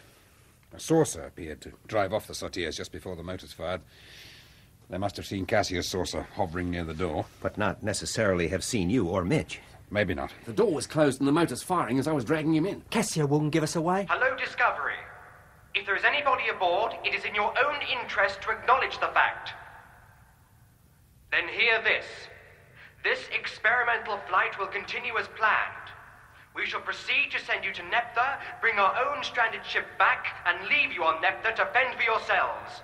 S11: A saucer appeared to drive off the sortiers just before the motors fired. They must have seen Cassia's saucer hovering near the door.
S9: But not necessarily have seen you or Mitch.
S11: Maybe not.
S12: The door was closed and the motor's firing as I was dragging him in.
S7: Cassia wouldn't give us away.
S6: Hello, Discovery. If there is anybody aboard, it is in your own interest to acknowledge the fact. Then hear this. This experimental flight will continue as planned. We shall proceed to send you to Neptha, bring our own stranded ship back, and leave you on Neptha to fend for yourselves.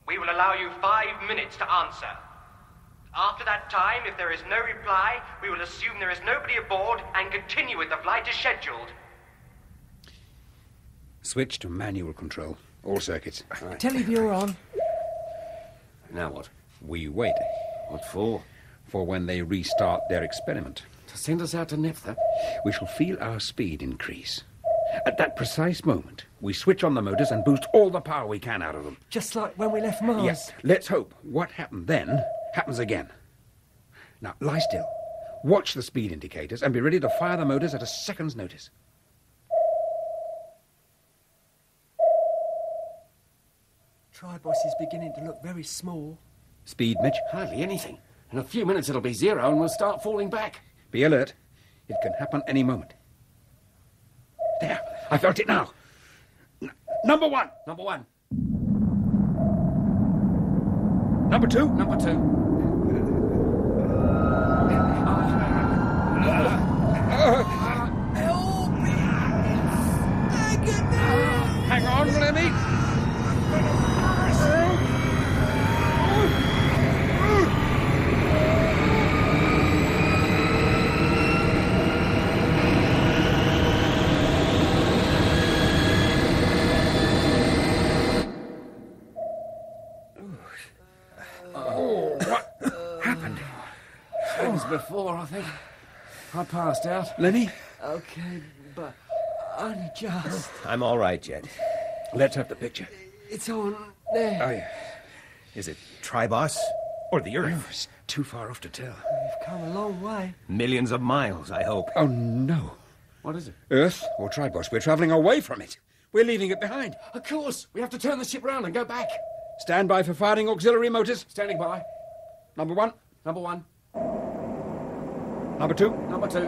S6: We will allow you 5 minutes to answer. After that time, if there is no reply, we will assume there is nobody aboard and continue with the flight as scheduled.
S11: Switch to manual control. All circuits.
S12: Right.
S7: Tell if you're on.
S12: Now what?
S11: We wait.
S12: What for?
S11: For when they restart their experiment.
S12: To send us out to Neptha?
S11: We shall feel our speed increase. At that precise moment, we switch on the motors and boost all the power we can out of them.
S7: Just like when we left Mars.
S11: Yes. Let's hope what happened then happens again. Now, lie still. Watch the speed indicators and be ready to fire the motors at a second's notice.
S7: Tribos is beginning to look very small.
S11: Speed, Mitch.
S12: Hardly anything. In a few minutes it'll be 0 and we'll start falling back.
S11: Be alert. It can happen any moment. There. I felt it now. Number 1.
S12: Number 1.
S11: Number 2.
S12: Number 2.
S10: Help me! Agony!
S11: Hang on, Lemmy. What happened?
S12: Same as before, I think. I passed out.
S11: Lemmy?
S7: Okay, but only just.
S9: I'm all right, Jet.
S11: Let's have the picture.
S7: It's on there.
S11: Oh, yeah.
S9: Is it Tribos or the Earth?
S11: It's too far off to tell.
S7: We've come a long way.
S9: Millions of miles, I hope.
S11: Oh, no.
S12: What is it?
S11: Earth or Tribos? We're travelling away from it. We're leaving it behind.
S12: Of course. We have to turn the ship round and go back.
S11: Stand by for firing auxiliary motors.
S12: Standing by.
S11: Number 1.
S12: Number 1.
S11: Number 2.
S12: Number 2.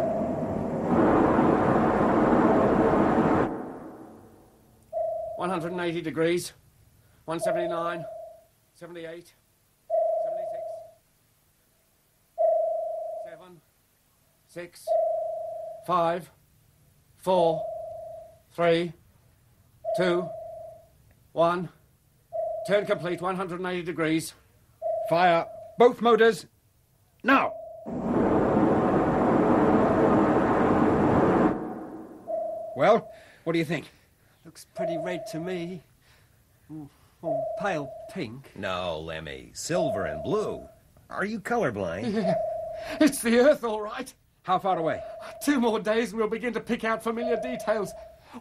S12: $180. 179. 78. 76. 7. 6. 5. 4. 3, 2, 1. Turn complete, 180 degrees.
S11: Fire both motors now. Well, what do you think?
S16: Looks pretty red to me. Oh, pale pink.
S9: No, Lemmy. Silver and blue. Are you colorblind?
S12: Yeah. It's the Earth, all right.
S11: How far away?
S12: 2 more days and we'll begin to pick out familiar details.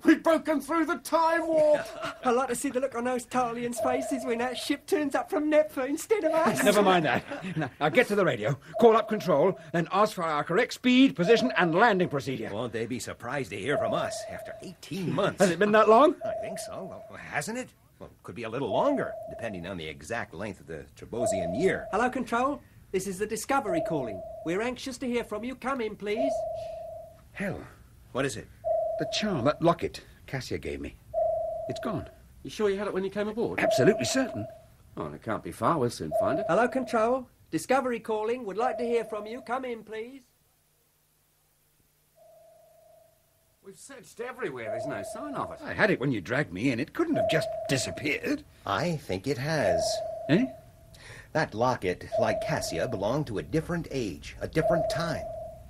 S12: We've broken through the time warp.
S16: I'd like to see the look on those Talians' faces when that ship turns up from Neptune instead of us.
S11: Never mind that. Now get to the radio, call up control, then ask for our correct speed, position, and landing procedure.
S9: Won't they be surprised to hear from us after 18 months?
S11: Has it been that long?
S9: I think so. Well, hasn't it? Well, could be a little longer, depending on the exact length of the Trebosian year.
S16: Hello, Control. This is the Discovery calling. We're anxious to hear from you. Come in, please.
S11: Hell.
S9: What is it?
S11: The charm, that locket Cassia gave me. It's gone.
S12: You sure you had it when you came aboard?
S11: Absolutely certain.
S12: Oh, it can't be far. We'll soon find it.
S16: Hello, Control. Discovery calling. Would like to hear from you. Come in, please.
S12: We've searched everywhere. There's no sign of it.
S11: I had it when you dragged me in. It couldn't have just disappeared.
S9: I think it has.
S11: Eh?
S9: That locket, like Cassia, belonged to a different age, a different time.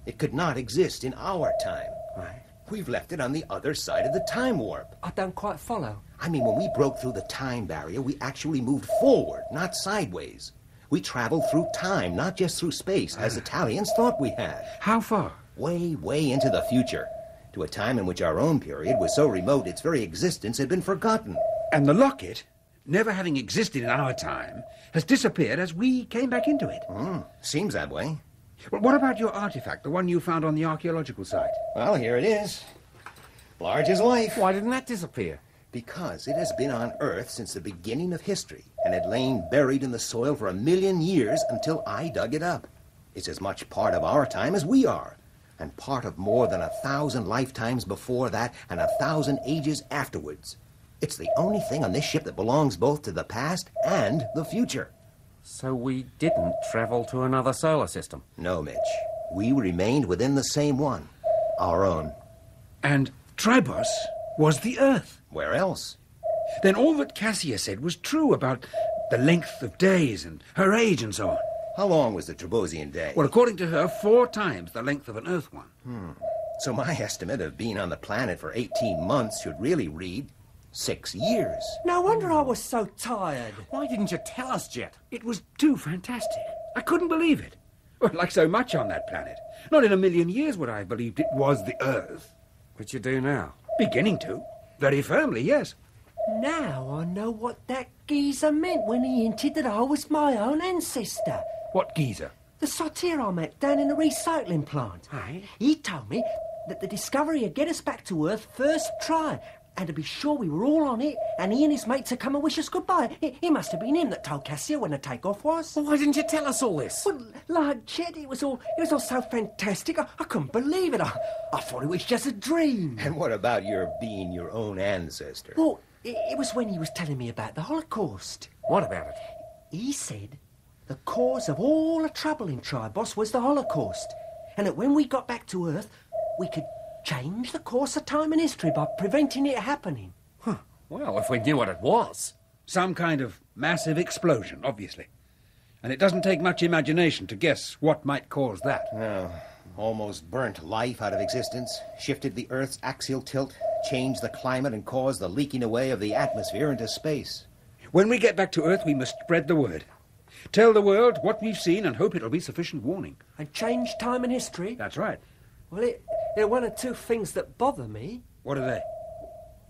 S9: It could not exist in our time.
S16: Right.
S9: We've left it on the other side of the time warp.
S16: I don't quite follow.
S9: I mean, when we broke through the time barrier, we actually moved forward, not sideways. We traveled through time, not just through space, as Italians thought we had.
S11: How far?
S9: Way, way into the future. To a time in which our own period was so remote its very existence had been forgotten.
S11: And the locket, never having existed in our time, has disappeared as we came back into it.
S9: Seems that way.
S11: Well, what about your artifact, the one you found on the archaeological site?
S9: Well, here it is. Large as life.
S12: Why didn't that disappear?
S9: Because it has been on Earth since the beginning of history and had lain buried in the soil for 1,000,000 years until I dug it up. It's as much part of our time as we are, and part of more than 1,000 lifetimes before that and 1,000 ages afterwards. It's the only thing on this ship that belongs both to the past and the future.
S12: So we didn't travel to another solar system?
S9: No, Mitch. We remained within the same one. Our own.
S11: And Tribos was the Earth.
S9: Where else?
S11: Then all that Cassia said was true about the length of days and her age and so on.
S9: How long was the Trebosian day?
S11: Well, according to her, 4 times the length of an Earth one.
S9: So my estimate of being on the planet for 18 months should really read 6 years.
S16: No wonder I was so tired.
S12: Why didn't you tell us, Jet?
S11: It was too fantastic. I couldn't believe it. Well, like so much on that planet. Not in 1,000,000 years would I have believed it was the Earth.
S12: But you do now?
S11: Beginning to. Very firmly, yes.
S16: Now I know what that geezer meant when he hinted that I was my own ancestor.
S11: What geezer?
S16: The sortier I met down in the recycling plant.
S12: Hey?
S16: He told me that the Discovery would get us back to Earth first try, and to be sure we were all on it, and he and his mates had come and wish us goodbye. It must have been him that told Cassia when the takeoff was.
S12: Well, why didn't you tell us all this?
S16: Well, like Jet, it was all so fantastic. I couldn't believe it. I thought it was just a dream.
S9: And what about your being your own ancestor?
S16: Well, it was when he was telling me about the Holocaust.
S12: What about it?
S16: He said the cause of all the trouble in Tribos was the Holocaust, and that when we got back to Earth, we could change the course of time and history by preventing it happening.
S12: Huh. Well, if we knew what it was.
S11: Some kind of massive explosion, obviously. And it doesn't take much imagination to guess what might cause that.
S9: No. Almost burnt life out of existence, shifted the Earth's axial tilt, changed the climate, and caused the leaking away of the atmosphere into space.
S11: When we get back to Earth, we must spread the word. Tell the world what we've seen and hope it'll be sufficient warning.
S16: And change time and history?
S11: That's right.
S16: Well, there are one or two things that bother me.
S11: What are they?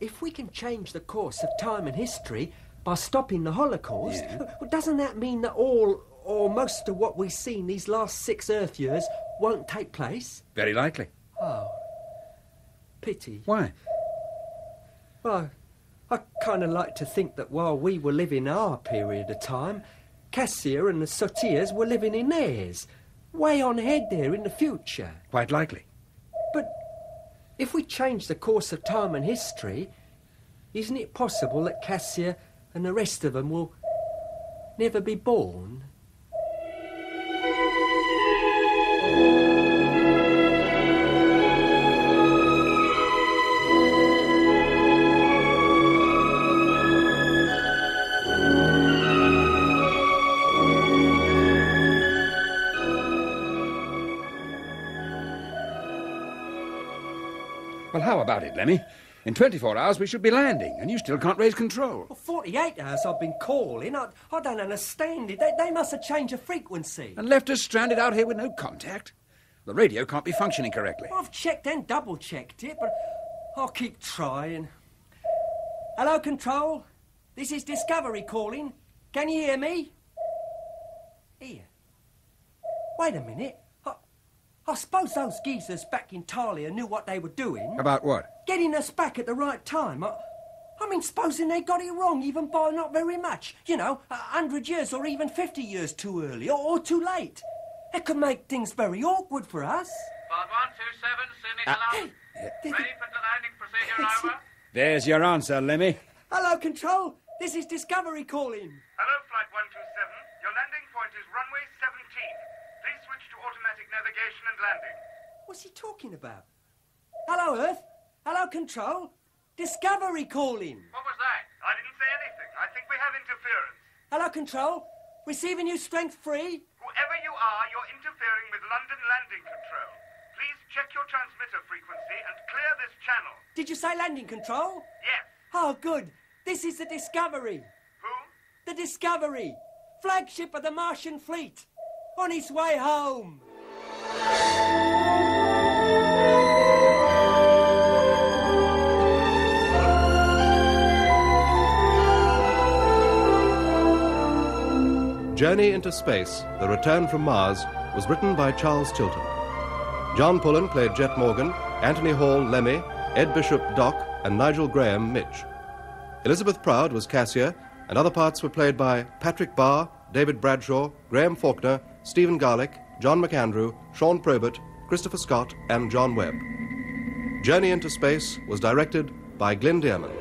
S16: If we can change the course of time and history by stopping the Holocaust, well, doesn't that mean that all or most of what we've seen these last 6 Earth years won't take place?
S11: Very likely.
S16: Oh. Pity.
S11: Why?
S16: Well, I kind of like to think that while we were living our period of time, Cassia and the Sotiers were living in theirs, way on ahead there in the future.
S11: Quite likely.
S16: But if we change the course of time and history, isn't it possible that Cassia and the rest of them will never be born?
S11: Well, how about it, Lemmy? In 24 hours we should be landing, and you still can't raise control.
S16: Well, 48 hours I've been calling. I don't understand it. They must have changed the frequency.
S11: And left us stranded out here with no contact. The radio can't be functioning correctly.
S16: I've checked and double-checked it, but I'll keep trying. Hello, Control. This is Discovery calling. Can you hear me? Here. Wait a minute. I suppose those geezers back in Talia knew what they were doing.
S11: About what?
S16: Getting us back at the right time. I mean, supposing they got it wrong, even by not very much. 100 years or even 50 years too early or too late. It could make things very awkward for us.
S2: Part 127, Sydney to London. Ready for the landing procedure, over.
S11: There's your answer, Lemmy.
S16: Hello, Control. This is Discovery calling.
S2: Hello, Flight 127. Your landing point is runway 17. Please switch to automatic navigation and landing.
S16: What's he talking about? Hello, Earth. Hello, Control. Discovery calling.
S2: What was that? I didn't say anything. I think we have interference.
S16: Hello, Control. Receiving you strength free.
S2: Whoever you are, you're interfering with London landing control. Please check your transmitter frequency and clear this channel.
S16: Did you say landing control?
S2: Yes.
S16: Oh, good. This is the Discovery.
S2: Who?
S16: The Discovery. Flagship of the Martian fleet. On his way home.
S1: Journey into Space, The Return from Mars, was written by Charles Chilton. John Pullen played Jet Morgan, Anthony Hall, Lemmy, Ed Bishop, Doc, and Nigel Graham, Mitch. Elizabeth Proud was Cassia, and other parts were played by Patrick Barr, David Bradshaw, Graham Faulkner, Stephen Garlick, John McAndrew, Sean Probert, Christopher Scott, and John Webb. Journey into Space was directed by Glyn Dearman.